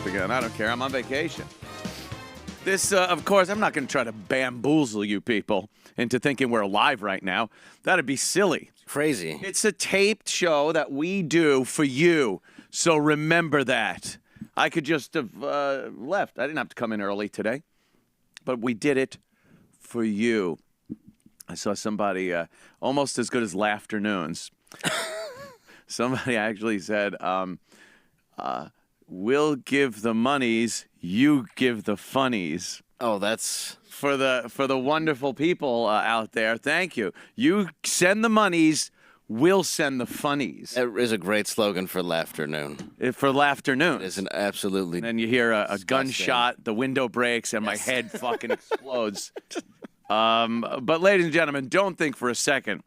again. I don't care. I'm on vacation. This, of course, I'm not going to try to bamboozle you people into thinking we're live right now. That'd be silly. Crazy. It's a taped show that we do for you. So remember that. I could just have left. I didn't have to come in early today. But we did it for you. I saw somebody almost as good as Laughternoons. Somebody actually said, we'll give the monies, you give the funnies. Oh, that's... For the wonderful people out there, thank you. You send the monies, we'll send the funnies. That is a great slogan for Laughternoon. For Laughternoon. It's an absolutely... And then you hear a gunshot, the window breaks, and my head fucking explodes. But ladies and gentlemen, don't think for a second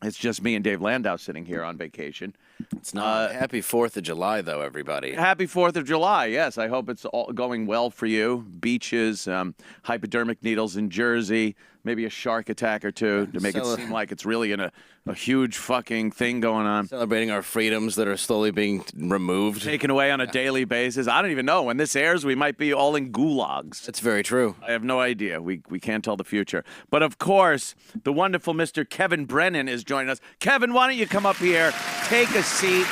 it's just me and Dave Landau sitting here on vacation. It's not. Happy 4th of July, though, everybody. Happy 4th of July, yes. I hope it's all going well for you. Beaches, hypodermic needles in Jersey, maybe a shark attack or two to make it seem like it's really in a huge fucking thing going on. Celebrating our freedoms that are slowly being removed. Taken away on a daily basis. I don't even know. When this airs, we might be all in gulags. That's very true. I have no idea. We can't tell the future. But, of course, the wonderful Mr. Kevin Brennan is joining us. Kevin, why don't you come up here, take a seat.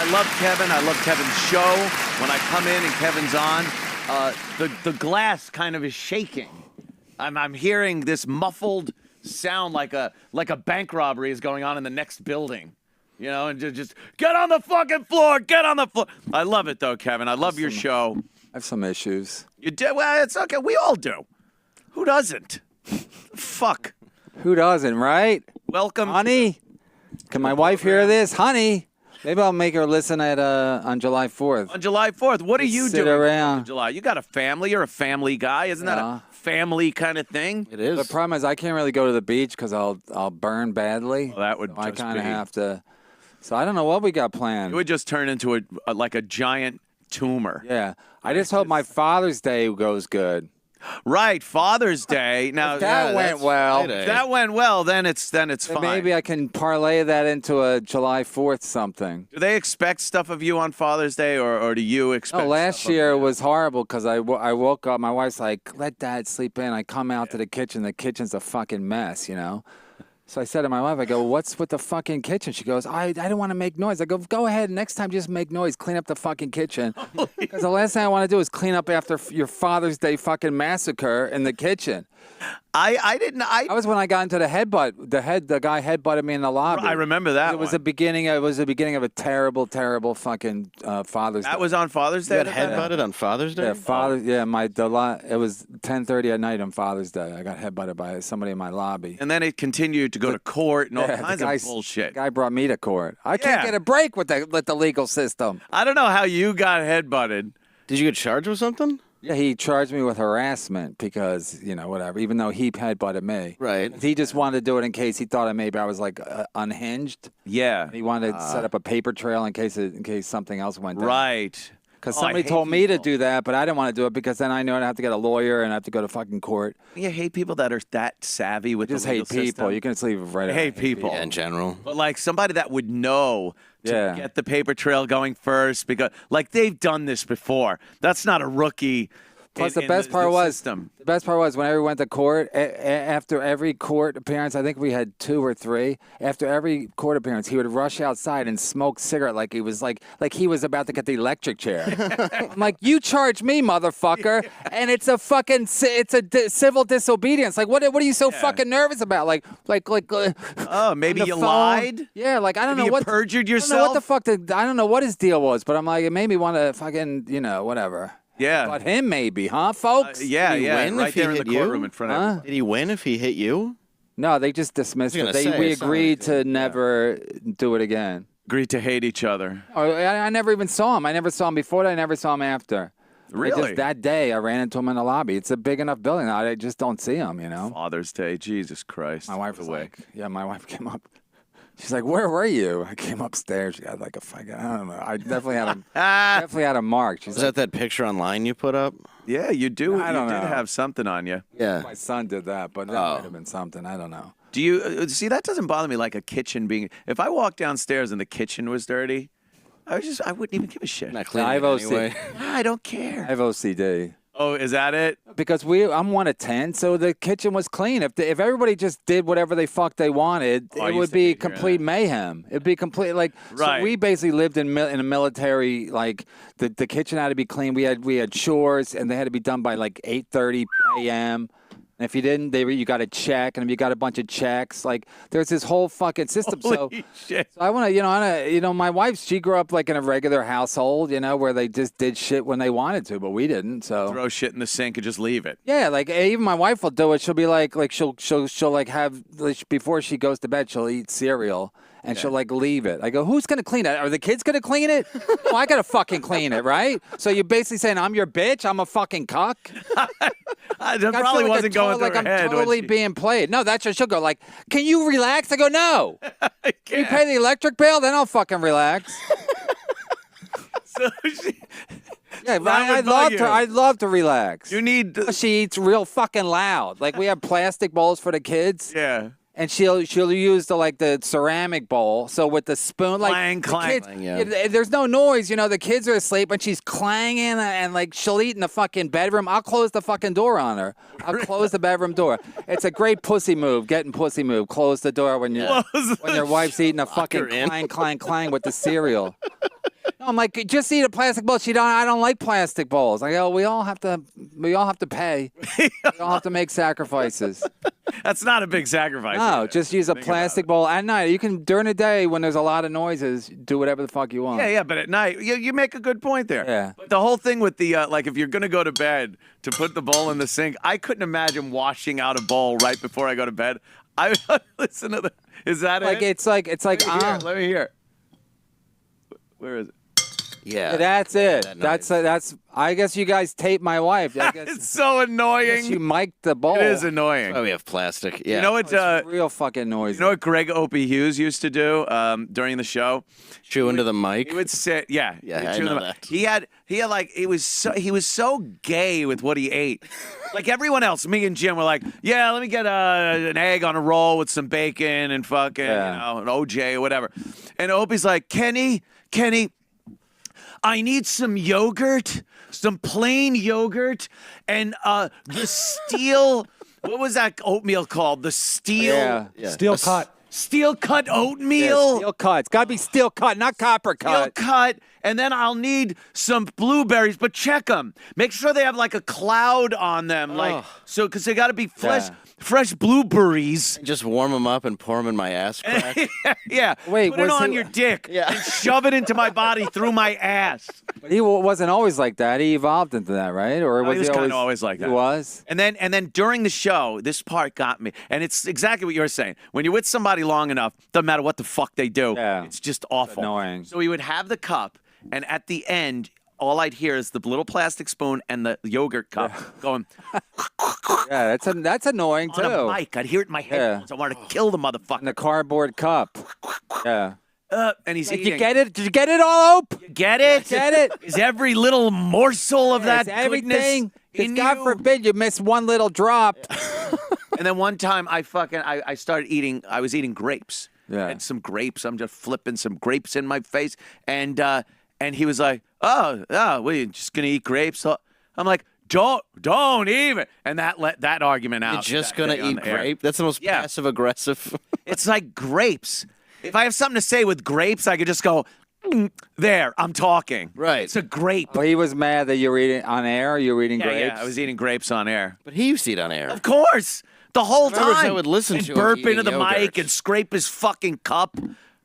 I love Kevin. I love Kevin's show. When I come in and Kevin's on, the glass kind of is shaking. I'm hearing this muffled sound like a bank robbery is going on in the next building. You know, and just get on the fucking floor, get on the floor. I love it, though, Kevin. I love your show. I have some issues. You do? Well, it's okay. We all do. Who doesn't? Fuck. Who doesn't, right? Welcome. Honey, can my wife hear this? Honey, maybe I'll make her listen on July 4th. On July 4th, what are you sit doing around. on July? You got a family. You're a family guy. Isn't that a family kind of thing? It is. The problem is I can't really go to the beach because I'll burn badly. Well, that would so I just kind of be- have to. So I don't know what we got planned. It would just turn into a giant tumor. Yeah, I just hope my Father's Day goes good. Right, Father's Day. Now That went well. If that went well, then it's Then fine. maybe I can parlay that into a July 4th something. Do they expect stuff of you on Father's Day, or do you expect? No, last stuff of year them? was horrible because I woke up. My wife's like, "Let Dad sleep in." I come out to the kitchen. The kitchen's a fucking mess, you know. So I said to my wife, I go, "What's with the fucking kitchen?" She goes, I don't want to make noise. I go, "Go ahead. Next time, just make noise. Clean up the fucking kitchen." Because the last thing I want to do is clean up after your Father's Day fucking massacre in the kitchen. I didn't. That was when I got into the headbutt. The guy headbutted me in the lobby. I remember that. It was one. the beginning. It was the beginning of a terrible, terrible fucking Father's Day. That was on Father's You Day. got headbutted on Father's Day? Yeah, it was 10:30 at night on Father's Day. I got headbutted by somebody in my lobby. And then it continued to go to court and all Yeah, kinds of bullshit. The guy brought me to court. I can't get a break with the legal system. I don't know how you got headbutted. Did you get charged with something? Yeah, he charged me with harassment because, whatever, even though he headbutted me. Right. He just wanted to do it in case he thought maybe I was like unhinged. Yeah. He wanted to set up a paper trail in case something else went down. Right. Because Oh, I somebody hate told me to people. do that, but I didn't want to do it because then I knew I'd have to get a lawyer and I have to go to fucking court. You hate people that are that savvy with Just the legal hate people. system. You can just leave it right I out. hate people. Yeah, in general. But like somebody that would know to Yeah. get the paper trail going first because like they've done this before. That's not a rookie. Plus, in the best part the was system. whenever we went to court, after every court appearance, I think we had 2 or 3. After every court appearance, he would rush outside and smoke cigarette like he was like he was about to get the electric chair. I'm like, you charge me, motherfucker, and it's a fucking civil disobedience. Like, what are you so fucking nervous about? Like, Oh, maybe on the you phone? lied? Yeah, like I don't Maybe know you what perjured I don't know what the yourself? fuck. I don't know what his deal was, but I'm like, it made me want to fucking whatever. Yeah. But him maybe, huh, folks? Yeah, Did he yeah. win Right if he there in the hit you? courtroom in front of Huh? everyone. Did he win if he hit you? No, they just dismissed I was it. gonna say, We it sounded agreed like to it. never do it again. Agreed to hate each other. Oh, I never even saw him. I never saw him before. I never saw him after. Really? Just that day, I ran into him in the lobby. It's a big enough building. I just don't see him, Father's Day. Jesus Christ. My wife was away. like, my wife came up. She's like, "Where were you?" I came upstairs. She had like a fucking, I don't know. I definitely had a mark. She's Was like, that picture online you put up? Yeah, you do. I don't you did know. have something on you. Yeah. my son did that, but that might have been something. I don't know. Do you see that doesn't bother me like a kitchen being if I walked downstairs and the kitchen was dirty, I wouldn't even give a shit. Not cleaning I have it OC. anyway. I don't care. I have OCD. Oh, is that it? Because I'm 1 of 10, so the kitchen was clean. If everybody just did whatever the fuck they wanted, Oh, I it used would to be hate hearing complete that. mayhem. It'd be complete Right. So we basically lived in a military, like the kitchen had to be clean. We had chores, and they had to be done by like 8:30 a.m. And if you didn't, you got a check, and if you got a bunch of checks, like there's this whole fucking system. Holy shit. So I want to, my wife, she grew up like in a regular household, where they just did shit when they wanted to, but we didn't. So Throw shit in the sink and just leave it. yeah, like even my wife will do it. She'll be like she'll like have before she goes to bed, she'll eat cereal and she'll like leave it. I go, who's gonna clean it? Are the kids gonna clean it? No, I gotta fucking clean it, right? So you're basically saying I'm your bitch. I'm a fucking cuck. That I probably feel wasn't going through like her I'm head. when totally she- being played. No, that's what she'll go like. Can you relax? I go, no. I Can you can't. pay the electric bill? Then I'll fucking relax. So she- Yeah, That would I'd bug love you. to. I'd love to relax. you need. She eats real fucking loud. Like we have plastic bowls for the kids. Yeah. And she'll use the ceramic bowl. So with the spoon, like Clang, the clang. kids, Clang, yeah. there's no noise. The kids are asleep and she's clanging and like she'll eat in the fucking bedroom. I'll close the fucking door on her. I'll close the bedroom door. It's a great pussy move. Getting pussy move. Close the door when your wife's eating a fucking her in. clang clang clang with the cereal. No, I'm like, just eat a plastic bowl. I don't like plastic bowls. I go, we all have to pay. We all have to make sacrifices. That's not a big sacrifice. No, either. just use a Think about plastic bowl at night. You can, during the day when there's a lot of noises, do whatever the fuck you want. Yeah, but at night, you make a good point there. Yeah. But the whole thing with the, like, if you're going to go to bed, to put the bowl in the sink, I couldn't imagine washing out a bowl right before I go to bed. I listen to the, is that Like, it? it's like, Let me hear. Where is it? Yeah. that's it. That That's, I guess you guys tape my wife. I guess, It's so I annoying. guess you mic'd the bowl. It is annoying. Oh, we have plastic. Yeah. You know what? It's real fucking noisy. You know what Greg Opie Hughes used to do during the show? Chew into the mic. He would sit, yeah, Yeah, he'd I chew know them- that. He had like he was so gay with what he ate. Like everyone else, me and Jim were like, yeah, let me get an egg on a roll with some bacon and fucking an OJ or whatever. And Opie's like, Kenny, I need some yogurt, some plain yogurt, and the steel. What was that oatmeal called? The steel. Yeah. Steel cut. Steel cut Yeah, oatmeal. steel cut. It's got to be steel cut, not copper Steel cut. cut, and then I'll need some blueberries, but check them. Make sure they have like a cloud on them, like so, because they got to be fresh blueberries. Just warm them up and pour them in my ass crack. Yeah. Wait, put it was on he- your dick Yeah. and shove it into my body through my ass. But he wasn't always like that. He evolved into that, right? Or was he was he kinda always like that. He was? And then during the show, this part got me, and it's exactly what you're saying. When you're with somebody long enough, doesn't matter what the fuck they do, Yeah. it's just awful. annoying. So he would have the cup, and at the end, all I'd hear is the little plastic spoon and the yogurt cup going Yeah, that's annoying on too. a mic. I'd hear it in my headphones. I wanted to kill the And the motherfucker. cardboard cup. Yeah. And he's Did eating. you get it? Did you get it all, Ope? Get it? Get it? Is every little morsel of that It's everything. goodness in God you? forbid you miss one little drop. And then one time I started eating. I was eating grapes. Yeah. I had some grapes. I'm just flipping some grapes in my face, and he was like, "Oh, what, you just gonna eat grapes?" So I'm like, "Don't even." And that argument out. You're just that gonna day on eat the air. grape? That's the most Yeah. passive aggressive. It's like grapes. If I have something to say with grapes, I could just go, there, I'm talking. Right. It's a grape. Well, he was mad that you were eating on air. You were eating grapes. Yeah, I was eating grapes on air. But he used to eat on air. Of course. The whole Remember, time. I would listen and to him burp eating into the yogurt. mic and scrape his fucking cup.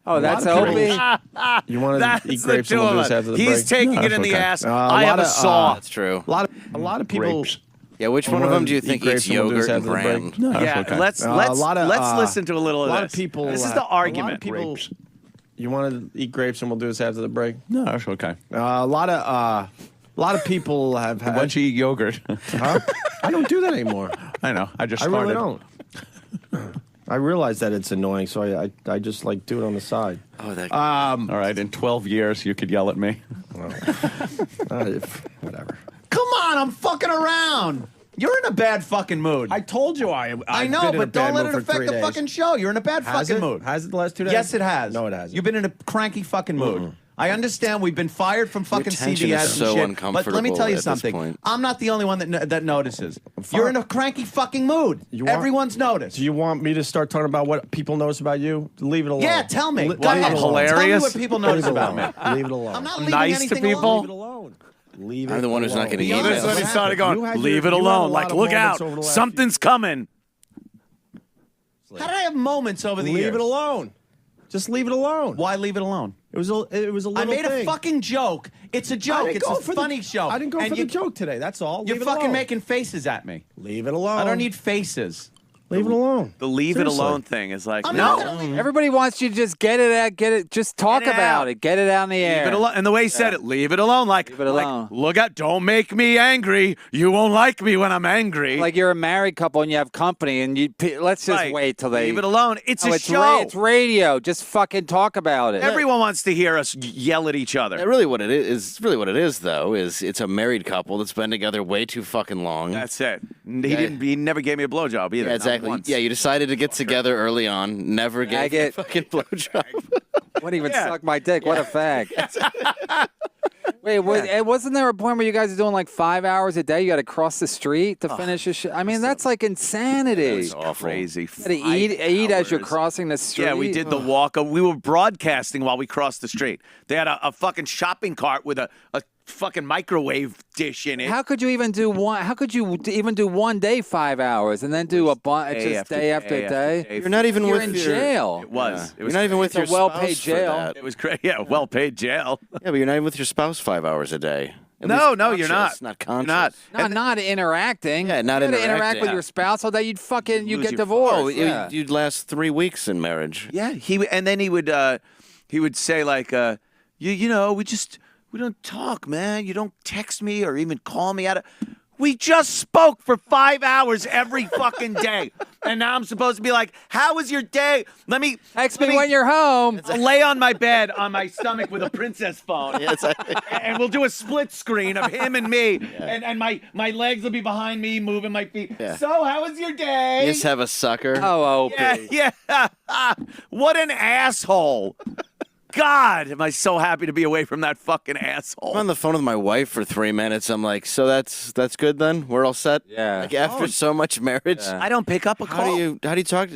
Oh, that's lot of Opie. people- You want That's to eat the grapes two and we'll of do us. this after the break? He's taking No, it that's in the okay. ass. A I have lot a of, saw. That's true. A lot of people. Grapes. Yeah, which one of them do you think eats yogurt and bran? No, that's Yeah, okay. let's a lot of, listen to a little of a lot this. of people. This is a the lot argument. of people. Grapes. You want to eat grapes and we'll do this after the break? No, that's okay. A lot of people have had. Once you eat yogurt, Huh? I don't do that anymore. I know. I just I started. really don't. I realize that it's annoying, so I just like do it on the side. Oh, that. All right, in 12 years, you could yell at me. Whatever. Come on, I'm fucking around. You're in a bad fucking mood. I told you I know, been in a but don't bad let mood it for affect 3 the days. fucking show. You're in a bad Has fucking it? mood. Has it the last 2 days? Yes, it has. No, it hasn't. You've been in a cranky fucking mood. I understand we've been fired from fucking tension CBS is so and shit. But uncomfortable let me tell you at this something. point. I'm not the only one that notices. You're in a cranky fucking mood. Everyone's noticed. Do you want me to start talking about what people notice about you? Leave it alone. Yeah, tell me. Leave Go it ahead. alone. Hilarious. Tell me what people notice Leave it about me. alone. Leave it alone. I'm not leaving Nice to anything people? alone. Leave it alone. Leave it I'm the one who's not going to Beyond email. this, That's when he What started happened? going, You had leave your- it you had a alone. lot Like, of look moments out. over the last Something's coming. How did I have moments over the years? Leave it alone. Just leave it alone. Why leave it alone? It was a little I made a thing. fucking joke. It's a I joke. didn't It's go a for funny the, show. I didn't go And for you, the joke today. That's all. You're Leave it fucking alone. making faces at me. Leave it alone. I don't need faces. Leave it alone. The leave Seriously. it alone thing is like, I'm no. not gonna leave- Everybody wants you to just just talk Get it about out. it. Get it out in the air. Leave it alone. And the way he said it, leave it alone. Like, Leave it alone. look out, don't make me angry. You won't like me when I'm angry. Like you're a married couple and you have company and let's just Right. wait till they leave it alone. It's No, a show. it's radio. Just fucking talk about it. Everyone wants to hear us yell at each other. Really, what it is, though, is it's a married couple that's been together way too fucking long. That's it. He never gave me a blowjob either. Yeah, not exactly. once. Yeah, you decided to get together early on, never gave me a fucking blowjob. Wouldn't even Yeah. suck my dick. What a fag. Wait, wasn't there a point where you guys are doing like 5 hours a day? You got to cross the street to finish a shit. I mean, that's like insanity. It's crazy. You got to eat as you're hours. crossing the street. Yeah, we did the walk. We were broadcasting while we crossed the street. They had a fucking shopping cart with a fucking microwave dish in it. How could you even do one? How could you even do one day 5 hours and then do a bunch Day just after day after day after day? day. You're not even You're with in your, jail. It was. You're not even with your It's a well-paid spouse for jail. that. It was crazy. Yeah, well-paid jail. Yeah, but you're not even with your spouse 5 hours a day. At No, least no, you're not. conscious, Not conscious. You're not. Not interacting. Yeah, not you gotta interacting. interact with Yeah. your spouse so that you'd Lose get your divorced. Oh, yeah. you'd last 3 weeks in marriage. Yeah, and then he would say like, you know, we don't talk, man. You don't text me or even call me out of. We just spoke for 5 hours every fucking day, and now I'm supposed to be like, "How was your day? Let me Text me when you're home. I'll lay on my bed on my stomach with a princess phone, and we'll do a split screen of him and me, and my legs will be behind me, moving my feet. Yeah. So, how was your day? You just have a sucker. Oh, Yeah. What an asshole. God, am I so happy to be away from that fucking asshole. I'm on the phone with my wife for 3 minutes. I'm like, so that's good then? We're all set? Yeah. Like after so much marriage? I don't pick up a How call. do you talk?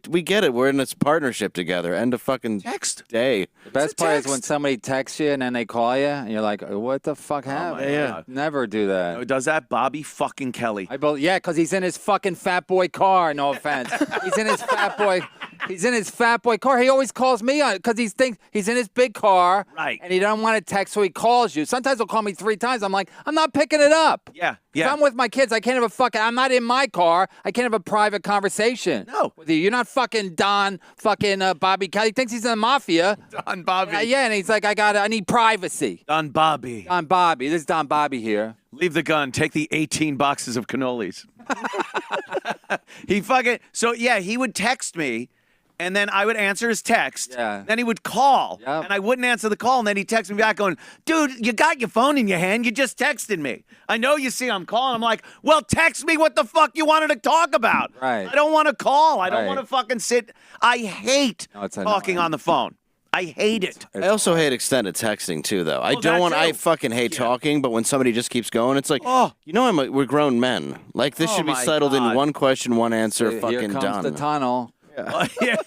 We get it. We're in this partnership together. End of fucking Text. day. The best It's a part is text. when somebody texts you and then they call you and you're like, what the fuck happened? my God. Never do that. Who does that? Bobby fucking Kelly. Yeah, because he's in his fucking fat boy car. No offense. He's in his fat boy. He's in his fat boy car. He always calls me on because he thinks he's in his big car. Right. And he don't want to text, so he calls you. Sometimes he'll call me 3 times. I'm like, I'm not picking it up. Yeah, If yeah. I'm with my kids, I can't have a fucking. I'm not in my car. I can't have a private conversation. No. With you. You're not fucking Don. Fucking Bobby Kelly. He thinks he's in the mafia. Don Bobby. Yeah, and he's like, I need privacy. Don Bobby. Don Bobby. This is Don Bobby here. Leave the gun. Take the 18 boxes of cannolis. He would text me, and then I would answer his text. Yeah. Then he would call, Yep. and I wouldn't answer the call, and then he'd text me back going, dude, you got your phone in your hand. You just texted me. I know you see I'm calling. I'm like, well, text me what the fuck you wanted to talk about. Right. I don't want to call. I don't Right. want to fucking sit. I hate No, it's talking annoying. on the phone. I hate it. I also hate extended texting too, though. I Well, don't that want. I too. fucking hate talking, but when somebody just keeps going, it's like, Oh. you know, we're grown men. Like this Oh should be my settled God. in one question, one answer. Here fucking comes done. the tunnel. Yeah.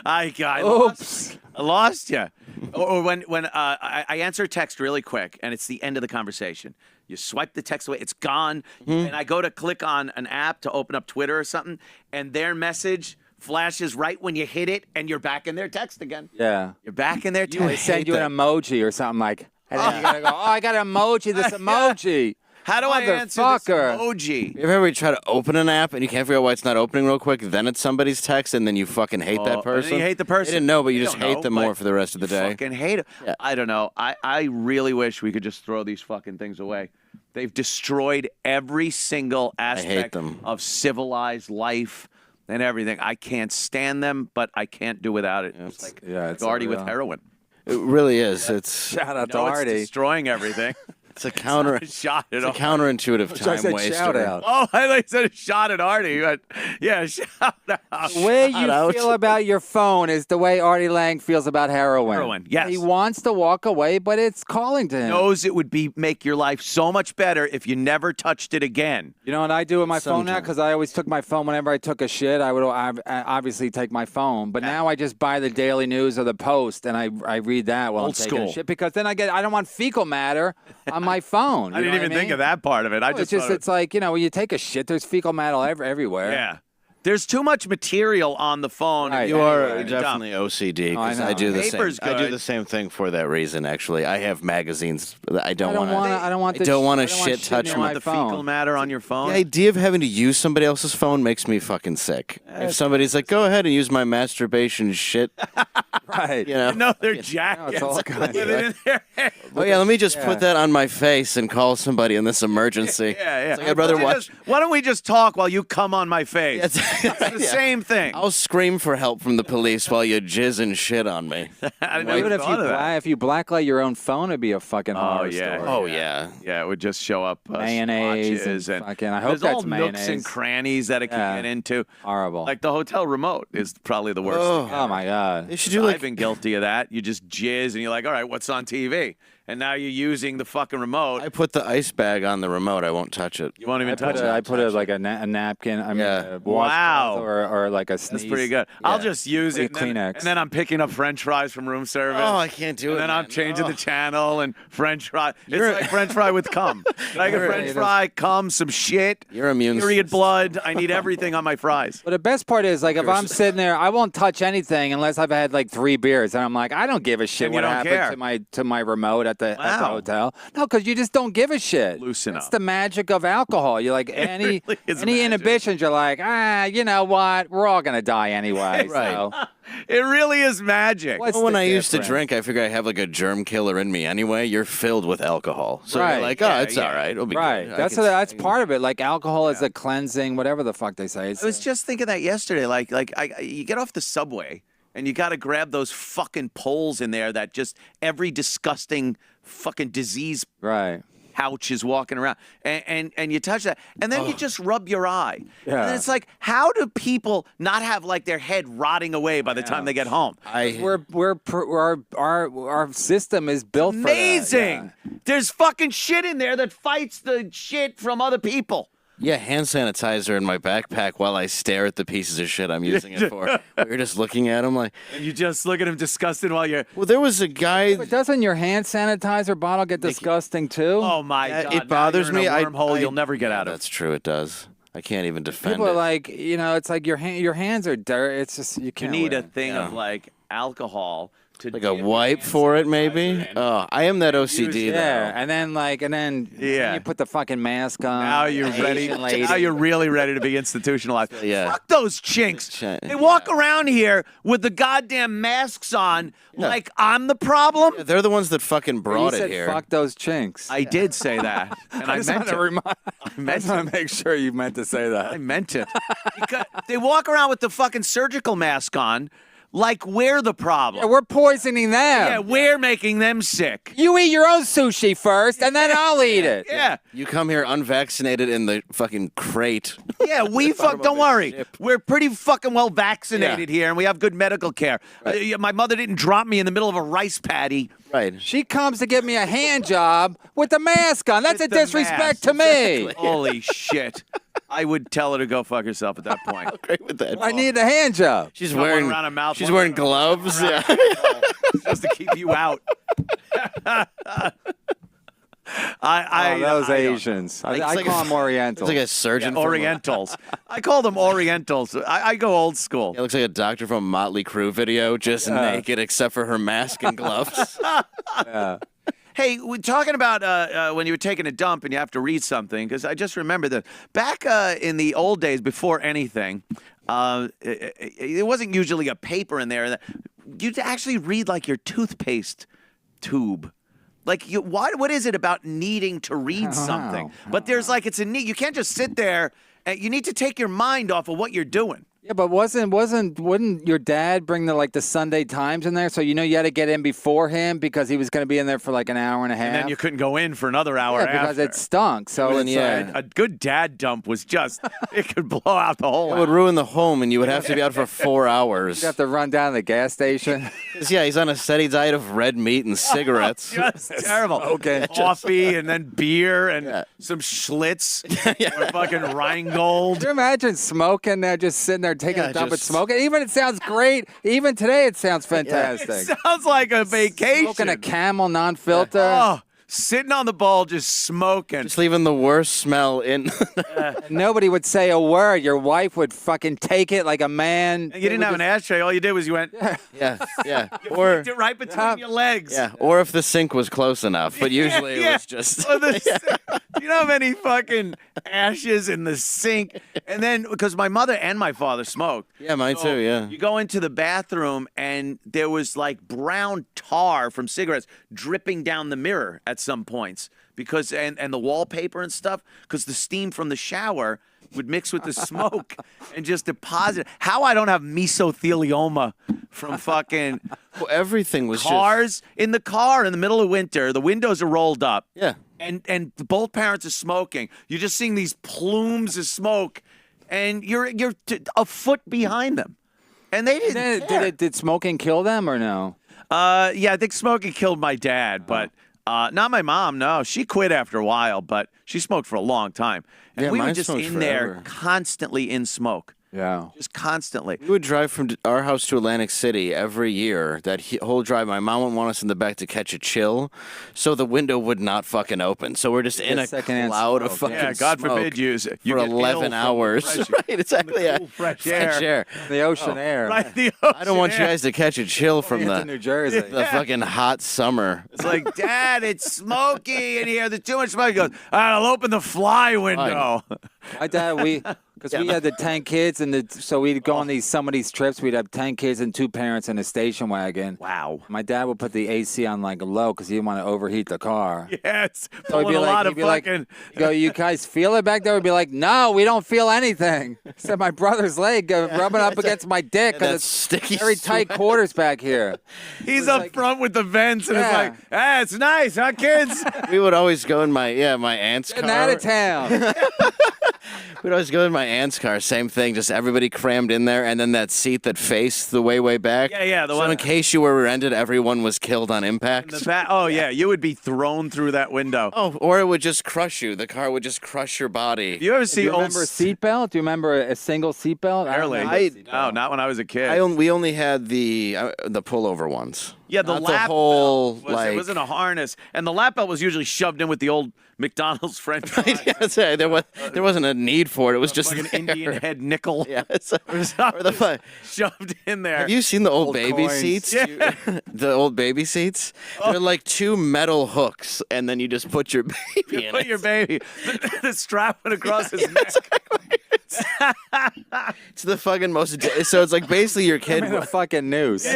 I Oops. lost you. Or when I answer a text really quick and it's the end of the conversation. You swipe the text away, it's gone, and I go to click on an app to open up Twitter or something, and their message flashes right when you hit it, and you're back in their text again. Yeah. You're back in their They text. send you an emoji or something like, and then you gotta go, I got an emoji, this emoji. How do I answer this Motherfucker. emoji? You ever try to open an app and you can't figure out why it's not opening real quick? Then it's somebody's text, and then you fucking hate that person. You hate the person. You didn't know, but you You just don't hate know, them but more for the rest of the day. Fucking hate it. Yeah. I don't know. I really wish we could just throw these fucking things away. They've destroyed every single aspect them. of civilized life and everything. I can't stand them, but I can't do without it. It's like Yeah, it's Artie with unreal. heroin. It really is. It's Shout out to No, it's Artie. destroying everything. It's a counter. A shot at It's a Artie. counterintuitive I time said waster. shout out. Oh, I thought you said a shot at Artie. But yeah, shout out. The way you out. feel about your phone is the way Artie Lang feels about heroin. Heroin, yes. He wants to walk away, but it's calling to him. Knows it would make your life so much better if you never touched it again. You know what I do with my phone now? Sometimes. Because I always took my phone whenever I took a shit. I would obviously take my phone, but now I just buy the Daily News or the Post and I read that while I'm Old taking a school. shit because then I don't want fecal matter on my phone. I didn't even think of that part of it. I It's just thought it's like when you take a shit, there's fecal matter everywhere. yeah. There's too much material on the phone. Right. You are Anyway, dumb. definitely OCD Oh, I because know. I do the same. Paper's I do good. the same thing for that reason. Actually, I have magazines that I I don't don't want. want. I don't want. I don't want to to shit touch near You want my the phone. fecal matter on your phone? The idea of having to use somebody else's phone makes me fucking sick. If somebody's like, "Go ahead and use my masturbation shit," Right. you know. No, they're jackets. it's all kinds with of- it in their head. Oh yeah, let me just Yeah. put that on my face and call somebody in this emergency. Yeah. It's like, I'd rather Why don't you watch. just- why don't we just talk while you come on my face? It's It's the Yeah. same thing. I'll scream for help from the police while you jizz and shit on me. I didn't Even even if you thought of that. if you blacklight your own phone, it'd be a fucking horror yeah. story. Oh yeah. Yeah, it would just show up Mayonnaise swatches and fucking- I hope there's that's all nooks and mayonnaise. crannies that it can Yeah. get into. Horrible. Like the hotel remote is probably the worst. Oh. thing Oh ever. my god. They should do like I've been guilty of that. You just jizz and you're like, all right, what's on TV? And now you're using the fucking remote. I put the ice bag on the remote. I won't touch it. You won't even I touch put it. like a napkin. I mean, Yeah. a Wow. washcloth or like a sneeze. That's pretty good. I'll Yeah. just use Or it. a Kleenex. And then I'm picking up French fries from room service. Oh, I can't do and it. then I'm man. changing Oh. the channel and French fry. You're- It's like French fry with cum. Like a You're- French you fry, cum, some shit. Your immune Period system. blood. I need everything on my fries. But the best part is, like, if I'm sitting there, I won't touch anything unless I've had like 3 beers, and I'm like, I don't give a shit And you what don't happened care. to my remote at the Wow. hotel. No, because you just don't give a shit. Loosen That's up. the magic of alcohol. You're like any really is any magic. inhibitions. You're like, you know what? We're all gonna die anyway. Right. So It really is magic. what's Well, when the I used to difference? drink, I figure I have like a germ killer in me anay. You're filled with alcohol, so Right. you're like, oh, Yeah, it's yeah. all right. It'll be Right. good. That's part of it. Like alcohol is a cleansing, whatever the fuck they say. It's, I was just thinking that yesterday. You get off the subway and you got to grab those fucking poles in there that just every disgusting fucking disease right. pouch is walking around, and you touch that, and then you just rub your eye. Yeah. And it's like, how do people not have like their head rotting away by the time they get home? Our system is built for that. Amazing. There's fucking shit in there that fights the shit from other people. Yeah, hand sanitizer in my backpack while I stare at the pieces of shit I'm using it for. We're just looking at them like, And you just look at him disgusted while you're. well, there was a guy. But doesn't your hand sanitizer bottle get disgusting too? Oh my It god! now bothers you're in me. a wormhole you'll never get out of. That's true. It does. I can't even defend People are it. like, it's like your hands are dirty. It's just you You can't. need a win. thing of like alcohol to like dip a your wipe hand for it, sanitizer maybe. in. Oh, I am that OCD though. Yeah, and then Yeah. you put the fucking mask on. Now you're Asian ready. lady. Now you're really ready to be institutionalized. Yeah. Fuck those chinks. They walk around here with the goddamn masks on, like I'm the problem. They're the ones that fucking You brought said it here. fuck those chinks. I did say that, and I just meant wanted to it. remind. I I meant just want it. to make sure you meant to say that. I meant it. Because they walk around with the fucking surgical mask on, like we're the problem. Yeah, we're poisoning them. Yeah, we're making them sick. You eat your own sushi first, and then I'll eat it. Yeah. You come here unvaccinated in the fucking crate. Yeah, we fuck. Don't worry, we're pretty fucking well vaccinated Yeah. here, and we have good medical care. Yeah, my mother didn't drop me in the middle of a rice paddy. Right. She comes to give me a hand job with the mask on. That's With a the disrespect mask. to me. Holy shit! I would tell her to go fuck herself at that point. Great with that. I need a hand job. She's Got one wearing. around her mouth, She's one wearing around gloves. Yeah. Just to keep you out. I those I don't- Asians. I It's like call a- them Orientals. It's like a surgeon. from Orientals. I call them Orientals. I go old school. It looks like a doctor from a Motley Crue video, just naked except for her mask and gloves. Hey, we're talking about when you were taking a dump and you have to read something, because I just remember that back in the old days, before anything, it wasn't usually a paper in there. You'd actually read like your toothpaste tube. Like, what is it about needing to read something? But there's like, it's a need. You can't just sit there. You need to take your mind off of what you're doing. Yeah, but wouldn't your dad bring the Sunday Times in there? So you had to get in before him because he was going to be in there for like an hour and a half. And then you couldn't go in for another hour because after. it stunk. So A good dad dump was just, it could blow out the whole It would ruin the home, and you would have to be out for 4 hours. you have to run down to the gas station. Yeah, he's on a steady diet of red meat and cigarettes. Just terrible. Okay. Coffee and then beer and some Schlitz or fucking Rheingold. Could you imagine smoking there, just sitting there taking Yeah, a dump and just- smoking? Even it sounds great. Even today it sounds fantastic. It sounds like a vacation. Smoking a Camel non-filter. Oh, sitting on the ball just smoking. Just leaving the worst smell in. Nobody would say a word. Your wife would fucking take it like a man. You didn't have an ashtray. All you did was you went, yeah. you Or flicked it right between your legs. yeah, or if the sink was close enough, but usually it was just. Or you don't have any fucking ashes in the sink. And then, because my mother and my father smoked. Yeah, mine too. Yeah. You go into the bathroom and there was like brown tar from cigarettes dripping down the mirror at some points because and the wallpaper and stuff because the steam from the shower would mix with the smoke and just deposit. How I don't have mesothelioma from fucking Well, everything was cars in the car in the middle of winter. The windows are rolled up. Yeah. And both parents are smoking. You're just seeing these plumes of smoke, and you're a foot behind them, and they didn't. Did smoking kill them or no? Yeah, I think smoking killed my dad, but not my mom. No, she quit after a while, but she smoked for a long time, and Yeah, we were mine just smoked in there forever. constantly in smoke. Yeah. Just constantly. We would drive from our house to Atlantic City every year. That whole drive, my mom would want us in the back to catch a chill, so the window would not fucking open. So we're just in a secondhand cloud of smoke, fucking Yeah, God smoke forbid you for get ill 11 from the hours. fresh- Right, exactly. Yeah. cool fresh air. The ocean air. Right, the I don't want you ocean air. guys to catch a chill from Into New Jersey. the fucking hot summer. It's like, Dad, it's smoky in here. There's too much smoke. He goes, all right, I'll open the fly window. My dad, because we had the 10 kids, so we'd go on some of these trips. We'd have 10 kids and 2 parents in a station wagon. Wow. My dad would put the AC on like low because he didn't want to overheat the car. Yes. So he'd Pulling a lot of he'd be like, fucking. go, you guys feel it back there? We'd be like, no, we don't feel anything. Except my brother's leg rubbing up against my dick that because it's sticky very tight sweat. quarters back here. He's up front with the vents, and Yeah. it's like, it's nice, huh, kids? We would always go in my aunt's Getting car. out of town. We'd always go in my aunt's car. Same thing. Just everybody crammed in there, and then that seat that faced the way back. Yeah, the so one- in case you were rear-ended, everyone was killed on impact. Oh, yeah, you would be thrown through that window. Oh, or it would just crush you. The car would just crush your body. You ever Do see you old remember a seatbelt? Do you remember a single seatbelt? I don't Barely. remember a seatbelt. No, not when I was a kid. We only had the pullover ones. Yeah, the Not lap the whole, belt like... it wasn't a harness, and the lap belt was usually shoved in with the old McDonald's French fries. Yeah, that's right. There wasn't a need for it. It was just like an there. Indian head nickel. Yeah. Or something Or the shoved in there. Have you seen the old baby coins. seats? Yeah. The old baby seats? They're like 2 metal hooks, and then you just put your baby in Put it. your baby. The strap went across his neck. It's the fucking most... So it's like basically your kid... I'm in a fucking noose.